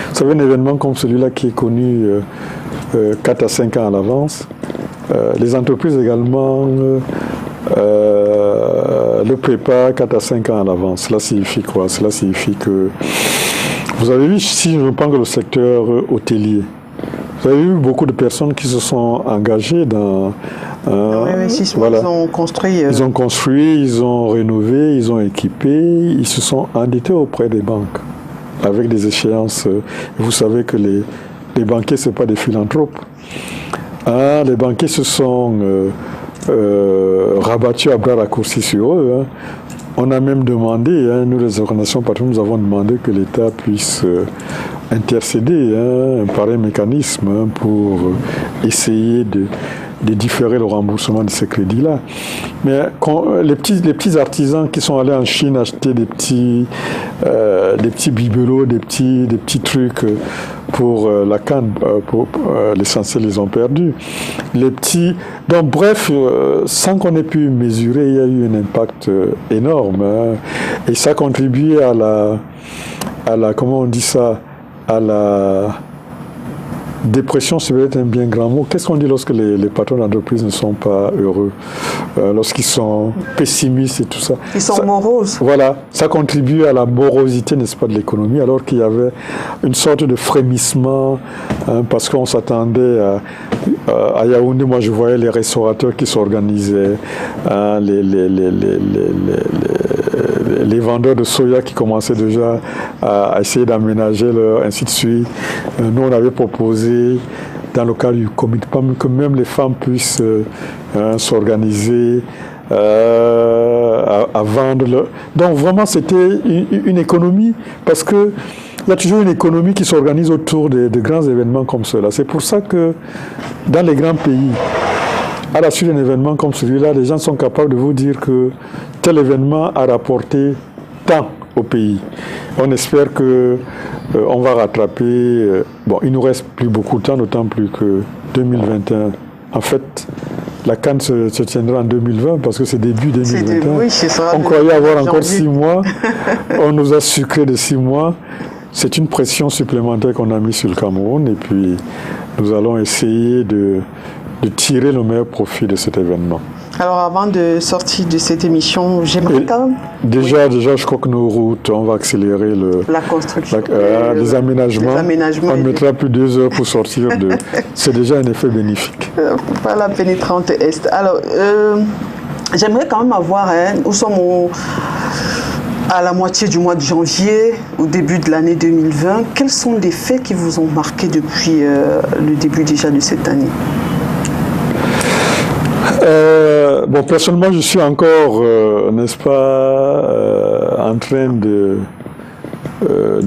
Vous savez, un événement comme celui-là qui est connu 4 à 5 ans à l'avance, les entreprises également le préparent 4 à 5 ans à l'avance. Cela signifie quoi? Cela signifie que vous avez vu, si je prends le secteur hôtelier, vous avez vu beaucoup de personnes qui se sont engagées dans... voilà. Ils ont construit. Ils ont construit, ils ont rénové, ils ont équipé, ils se sont endettés auprès des banques avec des échéances. Vous savez que les banquiers, ce n'est pas des philanthropes. Les banquiers se sont rabattus à bras raccourcis sur eux. Hein. On a même demandé, hein, nous les organisations patronales, nous avons demandé que l'État puisse intercéder par un mécanisme pour essayer de différer le remboursement de ces crédits-là. Mais les petits artisans qui sont allés en Chine acheter des petits bibelots, des petits trucs pour la CAN, pour l'essentiel, ils ont perdu. Donc bref, sans qu'on ait pu mesurer, il y a eu un impact énorme. Hein, et ça contribue à la comment on dit ça, à la dépression, c'est peut-être un bien grand mot. Qu'est-ce qu'on dit lorsque les patrons d'entreprise ne sont pas heureux, lorsqu'ils sont pessimistes et tout ça? Ils sont moroses. Voilà, ça contribue à la morosité, n'est-ce pas, de l'économie, alors qu'il y avait une sorte de frémissement, hein, parce qu'on s'attendait à Yaoundé. Moi, je voyais les restaurateurs qui s'organisaient, hein, les vendeurs de soya qui commençaient déjà à essayer d'aménager ainsi de suite. Nous, on avait proposé, dans le cadre du comité, que même les femmes puissent s'organiser à vendre. Donc vraiment, c'était une économie, parce que il y a toujours une économie qui s'organise autour de grands événements comme cela. C'est pour ça que dans les grands pays, à la suite d'un événement comme celui-là, les gens sont capables de vous dire que tel événement a rapporté tant au pays. On espère que on va rattraper. Bon, il nous reste plus beaucoup de temps, d'autant plus que 2021. En fait, la CAN se tiendra en 2020 parce que c'est début 2021. On croyait avoir encore 6 mois. On nous a sucré de 6 mois. C'est une pression supplémentaire qu'on a mise sur le Cameroun, et puis nous allons essayer de tirer le meilleur profit de cet événement. Alors avant de sortir de cette émission, j'aimerais quand même... Déjà, je crois que nos routes, on va accélérer la construction, les aménagements. On mettra plus de 2 heures pour sortir de... C'est déjà un effet bénéfique. Par la pénétrante Est. Alors, j'aimerais quand même avoir... nous sommes à la moitié du mois de janvier, au début de l'année 2020. Quels sont les faits qui vous ont marqué depuis le début déjà de cette année? Bon, personnellement, je suis encore, n'est-ce pas, en train de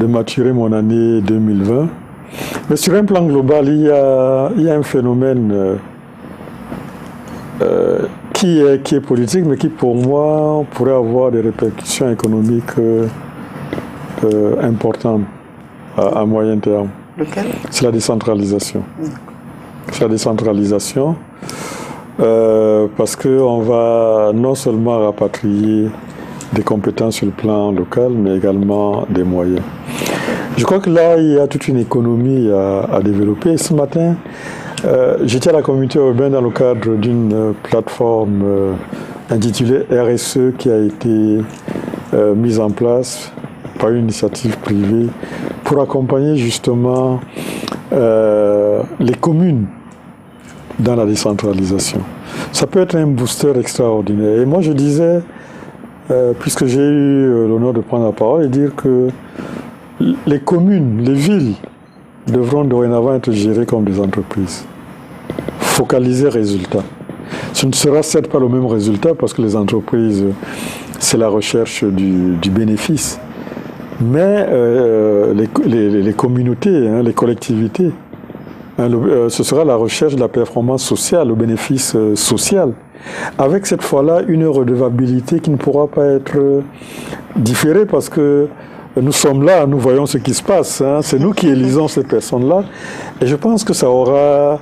maturer mon année 2020. Mais sur un plan global, il y a un phénomène qui est politique, mais qui, pour moi, pourrait avoir des répercussions économiques importantes à moyen terme. Lequel? C'est la décentralisation. C'est la décentralisation. Parce qu'on va non seulement rapatrier des compétences sur le plan local, mais également des moyens. Je crois que là, il y a toute une économie à développer. Ce matin, j'étais à la communauté urbaine dans le cadre d'une plateforme intitulée RSE qui a été mise en place par une initiative privée pour accompagner justement les communes dans la décentralisation. Ça peut être un booster extraordinaire. Et moi, je disais, puisque j'ai eu l'honneur de prendre la parole et dire que les communes, les villes devront dorénavant être gérées comme des entreprises. Focaliser résultat. Ce ne sera certes pas le même résultat parce que les entreprises, c'est la recherche du bénéfice. Mais les communautés, hein, les collectivités, hein, ce sera la recherche de la performance sociale, le bénéfice social. Avec cette fois-là une redevabilité qui ne pourra pas être différée parce que nous sommes là, nous voyons ce qui se passe. Hein, c'est nous qui élisons ces personnes-là. Et je pense que ça aura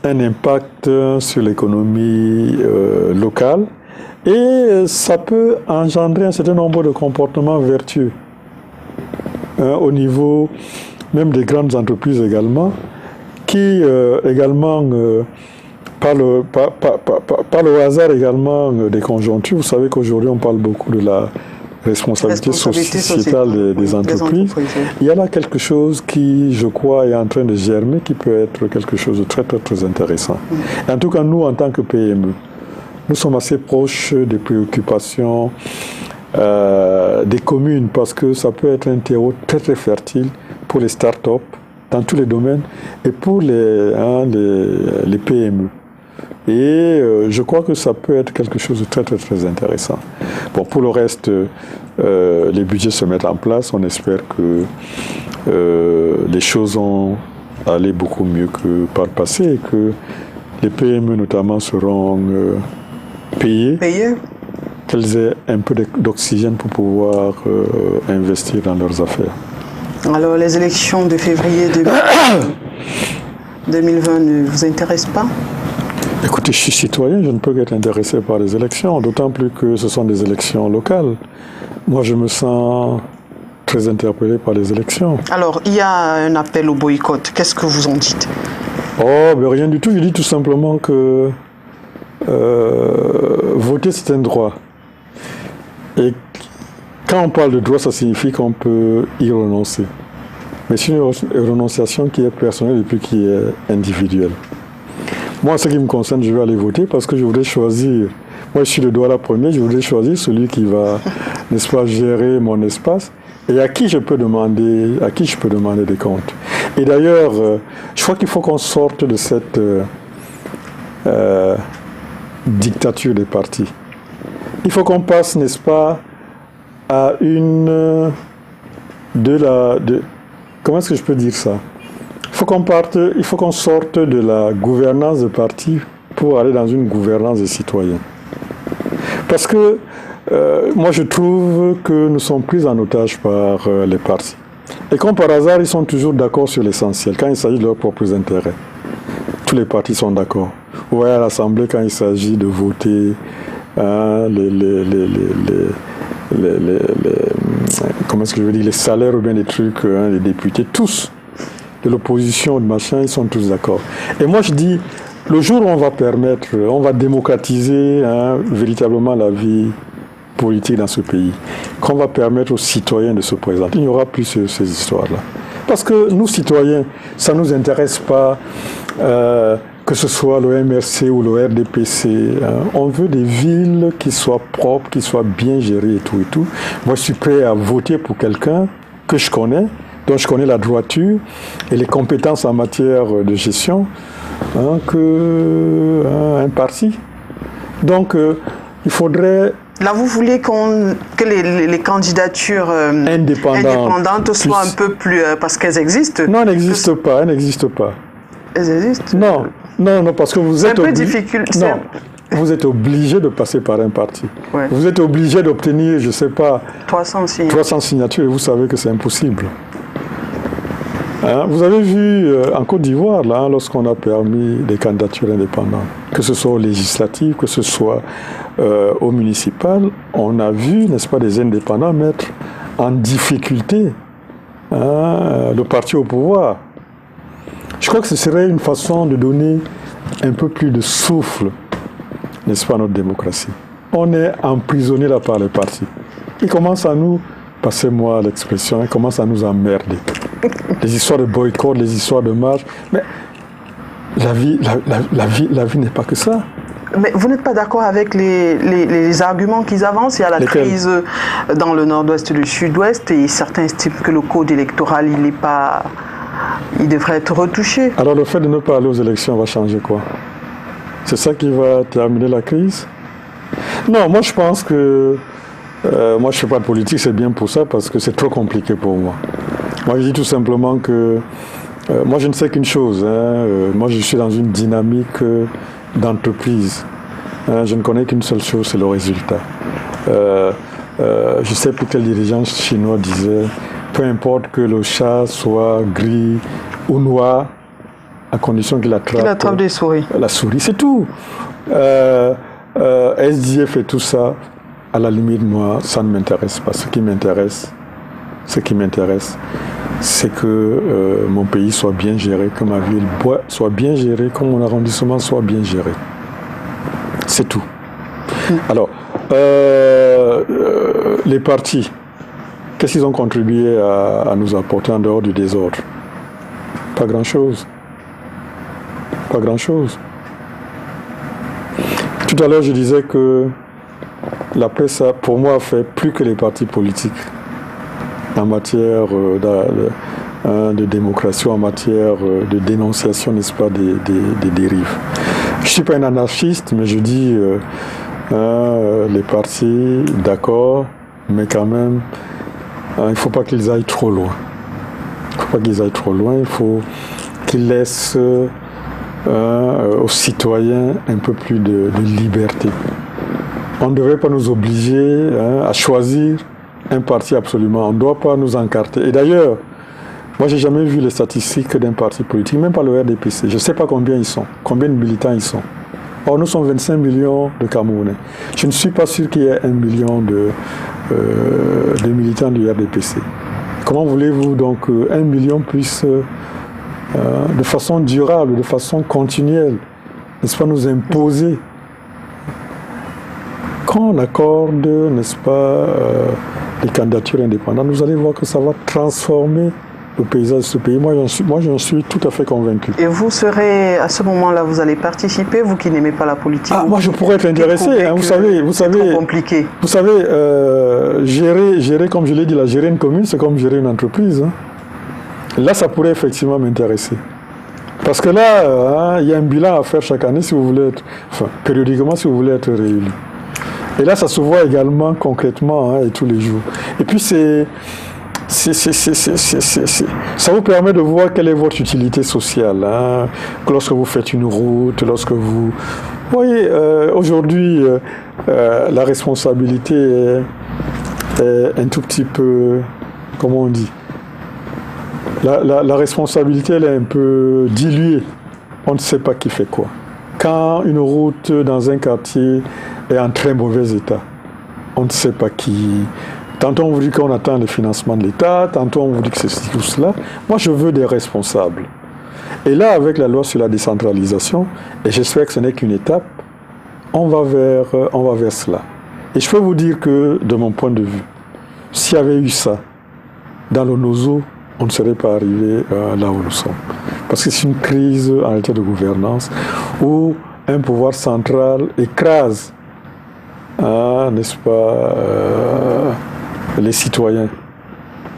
un impact sur l'économie locale et ça peut engendrer un certain nombre de comportements vertueux au niveau même des grandes entreprises également qui également par le hasard également des conjonctures. Vous savez qu'aujourd'hui on parle beaucoup de la responsabilité sociétale des entreprises. Il y a là quelque chose qui, je crois, est en train de germer, qui peut être quelque chose de très, très, très intéressant. En tout cas, nous, en tant que PME, nous sommes assez proches des préoccupations des communes, parce que ça peut être un terreau très, très fertile pour les start-up dans tous les domaines et pour les PME. Et je crois que ça peut être quelque chose de très, très, très intéressant. Bon, pour le reste, les budgets se mettent en place. On espère que les choses vont aller beaucoup mieux que par le passé et que les PME notamment seront payées, qu'elles aient un peu d'oxygène pour pouvoir investir dans leurs affaires. Alors, les élections de février 2020 ne vous intéressent pas ? Écoutez, je suis citoyen, je ne peux qu'être intéressé par les élections, d'autant plus que ce sont des élections locales. Moi, je me sens très interpellé par les élections. Alors, il y a un appel au boycott. Qu'est-ce que vous en dites ? Oh, ben rien du tout. Je dis tout simplement que voter, c'est un droit. Et quand on parle de droit, ça signifie qu'on peut y renoncer. Mais c'est une renonciation qui est personnelle et puis qui est individuelle. Moi, en ce qui me concerne, je vais aller voter parce que je voudrais choisir. Moi, je suis le doigt à la première, je voudrais choisir celui qui va, n'est-ce pas, gérer mon espace et à qui je peux demander des comptes. Et d'ailleurs, je crois qu'il faut qu'on sorte de cette dictature des partis. Il faut qu'on passe, n'est-ce pas, à comment est-ce que je peux dire ça ? Il faut qu'on sorte de la gouvernance de parti pour aller dans une gouvernance des citoyens. Parce que moi je trouve que nous sommes pris en otage par les partis. Et comme par hasard, ils sont toujours d'accord sur l'essentiel, quand il s'agit de leurs propres intérêts. Tous les partis sont d'accord. Vous voyez à l'Assemblée, quand il s'agit de voter comment est-ce que je veux dire, les salaires ou bien les trucs, les députés, tous, de l'opposition, de machin, ils sont tous d'accord. Et moi je dis, le jour où on va démocratiser véritablement la vie politique dans ce pays, qu'on va permettre aux citoyens de se présenter, il n'y aura plus ces histoires-là. Parce que nous, citoyens, ça ne nous intéresse pas que ce soit le MRC ou le RDPC. On veut des villes qui soient propres, qui soient bien gérées et tout et tout. Moi, je suis prêt à voter pour quelqu'un que je connais, dont je connais la droiture et les compétences en matière de gestion, qu'un parti. Donc, il faudrait... Là, vous voulez que les candidatures indépendantes soient un peu plus... parce qu'elles existent. Non, elles n'existent pas. Elles existent. Non, parce que vous êtes obligé... Non, vous êtes obligé de passer par un parti. Ouais. Vous êtes obligé d'obtenir, je ne sais pas... 300 signatures et vous savez que c'est impossible. Vous avez vu en Côte d'Ivoire, lorsqu'on a permis des candidatures indépendantes, que ce soit aux législatives, que ce soit aux municipales, on a vu, n'est-ce pas, des indépendants mettre en difficulté le parti au pouvoir. Je crois que ce serait une façon de donner un peu plus de souffle, n'est-ce pas, à notre démocratie. On est emprisonné là par les partis. Ils commencent à nous, passez-moi l'expression, ils commencent à nous emmerder. Les histoires de boycott, les histoires de marche. Mais la vie n'est pas que ça. Mais vous n'êtes pas d'accord avec les arguments qu'ils avancent? Il y a la crise dans le nord-ouest et le sud-ouest et certains estiment que le code électoral, il devrait être retouché. Alors le fait de ne pas aller aux élections va changer quoi? C'est ça qui va terminer la crise? Non, moi je pense que... moi je ne fais pas de politique, c'est bien pour ça, parce que c'est trop compliqué pour moi. Moi je dis tout simplement que... moi je ne sais qu'une chose, moi je suis dans une dynamique d'entreprise. Je ne connais qu'une seule chose, c'est le résultat. Je ne sais plus quel dirigeant chinois disait, peu importe que le chat soit gris ou noir, à condition qu'il attrape des souris. La souris, c'est tout. SDF et tout ça, à la limite, moi, ça ne m'intéresse pas. Ce qui m'intéresse, c'est que mon pays soit bien géré, que ma ville soit bien gérée, que mon arrondissement soit bien géré. C'est tout. Alors, les partis, qu'est-ce qu'ils ont contribué à nous apporter en dehors du désordre? Pas grand-chose. Pas grand-chose. Tout à l'heure, je disais que la paix, ça, pour moi, fait plus que les partis politiques en matière de démocratie, en matière de dénonciation, n'est-ce pas, des dérives. Je ne suis pas un anarchiste, mais je dis les partis, d'accord, mais quand même, il ne faut pas qu'ils aillent trop loin. Il faut qu'ils laissent aux citoyens un peu plus de liberté. On ne devrait pas nous obliger à choisir un parti absolument. On ne doit pas nous encarter. Et d'ailleurs, moi, je n'ai jamais vu les statistiques d'un parti politique, même pas le RDPC. Je ne sais pas combien ils sont, combien de militants ils sont. Or, nous sommes 25 millions de Camerounais. Je ne suis pas sûr qu'il y ait 1 million de militants du RDPC. Comment voulez-vous donc que 1 million puisse, de façon durable, de façon continuelle, n'est-ce pas, nous imposer? Quand on accorde, n'est-ce pas, les candidatures indépendantes, vous allez voir que ça va transformer le paysage de ce pays. Moi, j'en suis tout à fait convaincu. Et vous serez, à ce moment-là, vous allez participer, vous qui n'aimez pas la politique? Moi, je pourrais être intéressé. Vous savez, c'est trop compliqué. Vous savez, gérer, comme je l'ai dit, gérer une commune, c'est comme gérer une entreprise. Là, ça pourrait effectivement m'intéresser. Parce que là, il y a un bilan à faire chaque année si vous voulez être, périodiquement si vous voulez être réélu. Et là, ça se voit également concrètement et tous les jours. Et puis, ça vous permet de voir quelle est votre utilité sociale. Lorsque vous faites une route, lorsque vous... Vous voyez, aujourd'hui, la responsabilité est un tout petit peu... Comment on dit? La responsabilité, elle est un peu diluée. On ne sait pas qui fait quoi. Quand une route dans un quartier est en très mauvais état, on ne sait pas qui. Tantôt on vous dit qu'on attend le financement de l'État, tantôt on vous dit que c'est tout cela. Moi je veux des responsables. Et là, avec la loi sur la décentralisation, et j'espère que ce n'est qu'une étape, on va vers cela. Et je peux vous dire que, de mon point de vue, s'il y avait eu ça dans le NOZO, on ne serait pas arrivé là où nous sommes. Parce que c'est une crise en réalité de gouvernance où un pouvoir central écrase, n'est-ce pas, les citoyens.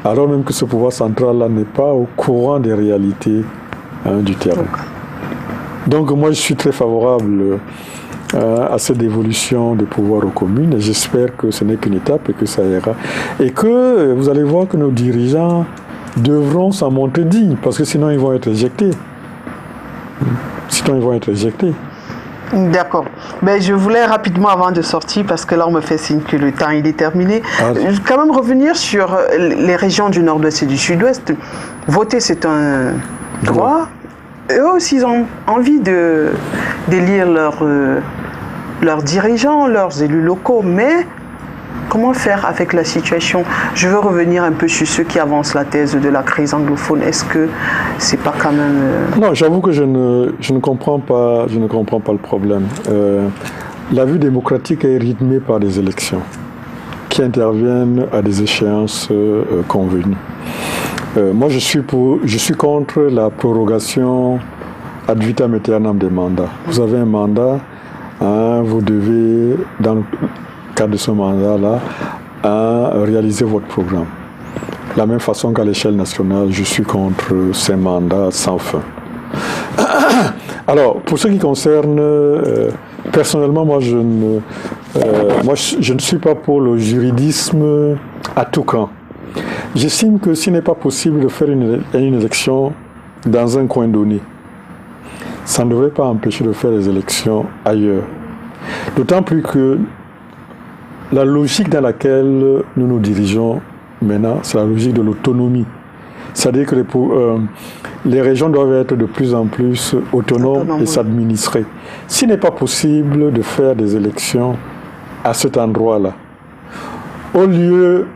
Alors même que ce pouvoir central-là n'est pas au courant des réalités du terrain. Donc moi je suis très favorable à cette évolution des pouvoirs aux communes et j'espère que ce n'est qu'une étape et que ça ira. Et que vous allez voir que nos dirigeants devront s'en montrer dignes, parce que sinon ils vont être éjectés. D'accord. Mais je voulais rapidement, avant de sortir, parce que là on me fait signe que le temps il est terminé, quand même revenir sur les régions du nord-ouest et du sud-ouest. Voter, c'est un droit. Eux aussi, ils ont envie d'élire leurs dirigeants, leurs élus locaux, mais comment faire avec la situation? Je veux revenir un peu sur ceux qui avancent la thèse de la crise anglophone. Est-ce que c'est pas quand même... Non, j'avoue que je ne comprends pas le problème. La vie démocratique est rythmée par des élections qui interviennent à des échéances convenues. Moi, je suis contre la prorogation ad vitam aeternam des mandats. Vous avez un mandat, hein, vous devez, dans le cadre de ce mandat-là, réaliser votre programme. De la même façon qu'à l'échelle nationale, je suis contre ces mandats sans fin. Alors, pour ce qui concerne, personnellement, moi je ne suis pas pour le juridisme à tout camp. J'estime que s'il n'est pas possible de faire une élection dans un coin donné, ça ne devrait pas empêcher de faire des élections ailleurs. D'autant plus que la logique dans laquelle nous nous dirigeons maintenant, c'est la logique de l'autonomie. C'est-à-dire que les régions doivent être de plus en plus autonomes et s'administrer. S'il n'est pas possible de faire des élections à cet endroit-là, au lieu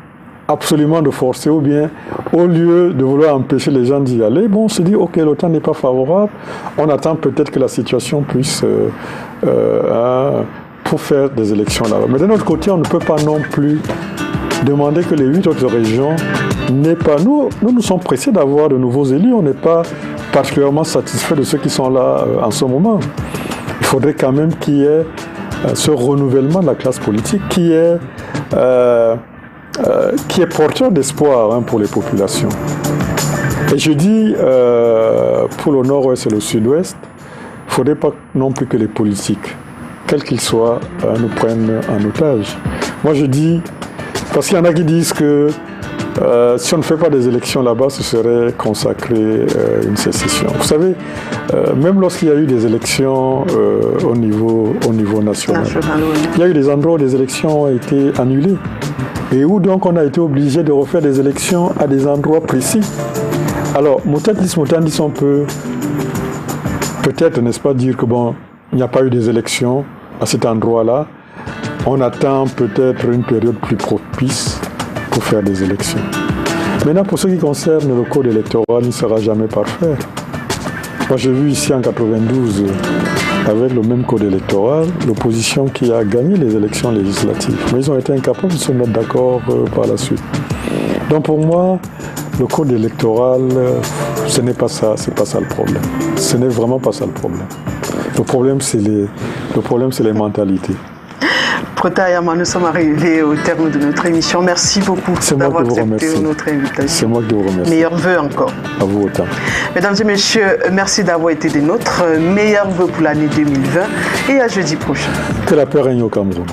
absolument de forcer, ou bien au lieu de vouloir empêcher les gens d'y aller, bon, on se dit, ok, le temps n'est pas favorable, on attend peut-être que la situation puisse pour faire des élections là-bas. Mais d'un autre côté, on ne peut pas non plus demander que les 8 autres régions n'aient pas... Nous sommes pressés d'avoir de nouveaux élus, on n'est pas particulièrement satisfaits de ceux qui sont là en ce moment. Il faudrait quand même qu'il y ait ce renouvellement de la classe politique qui est porteur d'espoir pour les populations. Et je dis, pour le nord-ouest et le sud-ouest, il ne faudrait pas non plus que les politiques, quels qu'ils soient, nous prennent en otage. Moi je dis, parce qu'il y en a qui disent que si on ne fait pas des élections là-bas, ce serait consacrer une sécession. Vous savez, même lorsqu'il y a eu des élections au niveau national, il y a eu des endroits où des élections ont été annulées et où donc on a été obligé de refaire des élections à des endroits précis. Alors, mutatis mutandis, on peut peut-être, n'est-ce pas, dire que bon, il n'y a pas eu des élections à cet endroit-là. On attend peut-être une période plus propice pour faire des élections. Maintenant, pour ce qui concerne le code électoral, il ne sera jamais parfait. Moi, j'ai vu ici en 92, avec le même code électoral, l'opposition qui a gagné les élections législatives. Mais ils ont été incapables de se mettre d'accord par la suite. Donc pour moi, le code électoral, ce n'est pas ça, c'est pas ça le problème. Ce n'est vraiment pas ça le problème. Le problème, c'est les mentalités. Prota Yama, nous sommes arrivés au terme de notre émission. Merci beaucoup d'avoir accepté notre invitation. C'est moi qui vous remercie. Meilleurs vœux encore. À vous autant. Mesdames et messieurs, merci d'avoir été des nôtres. Meilleurs vœux pour l'année 2020 et à jeudi prochain. Que la paix règne au Cameroun.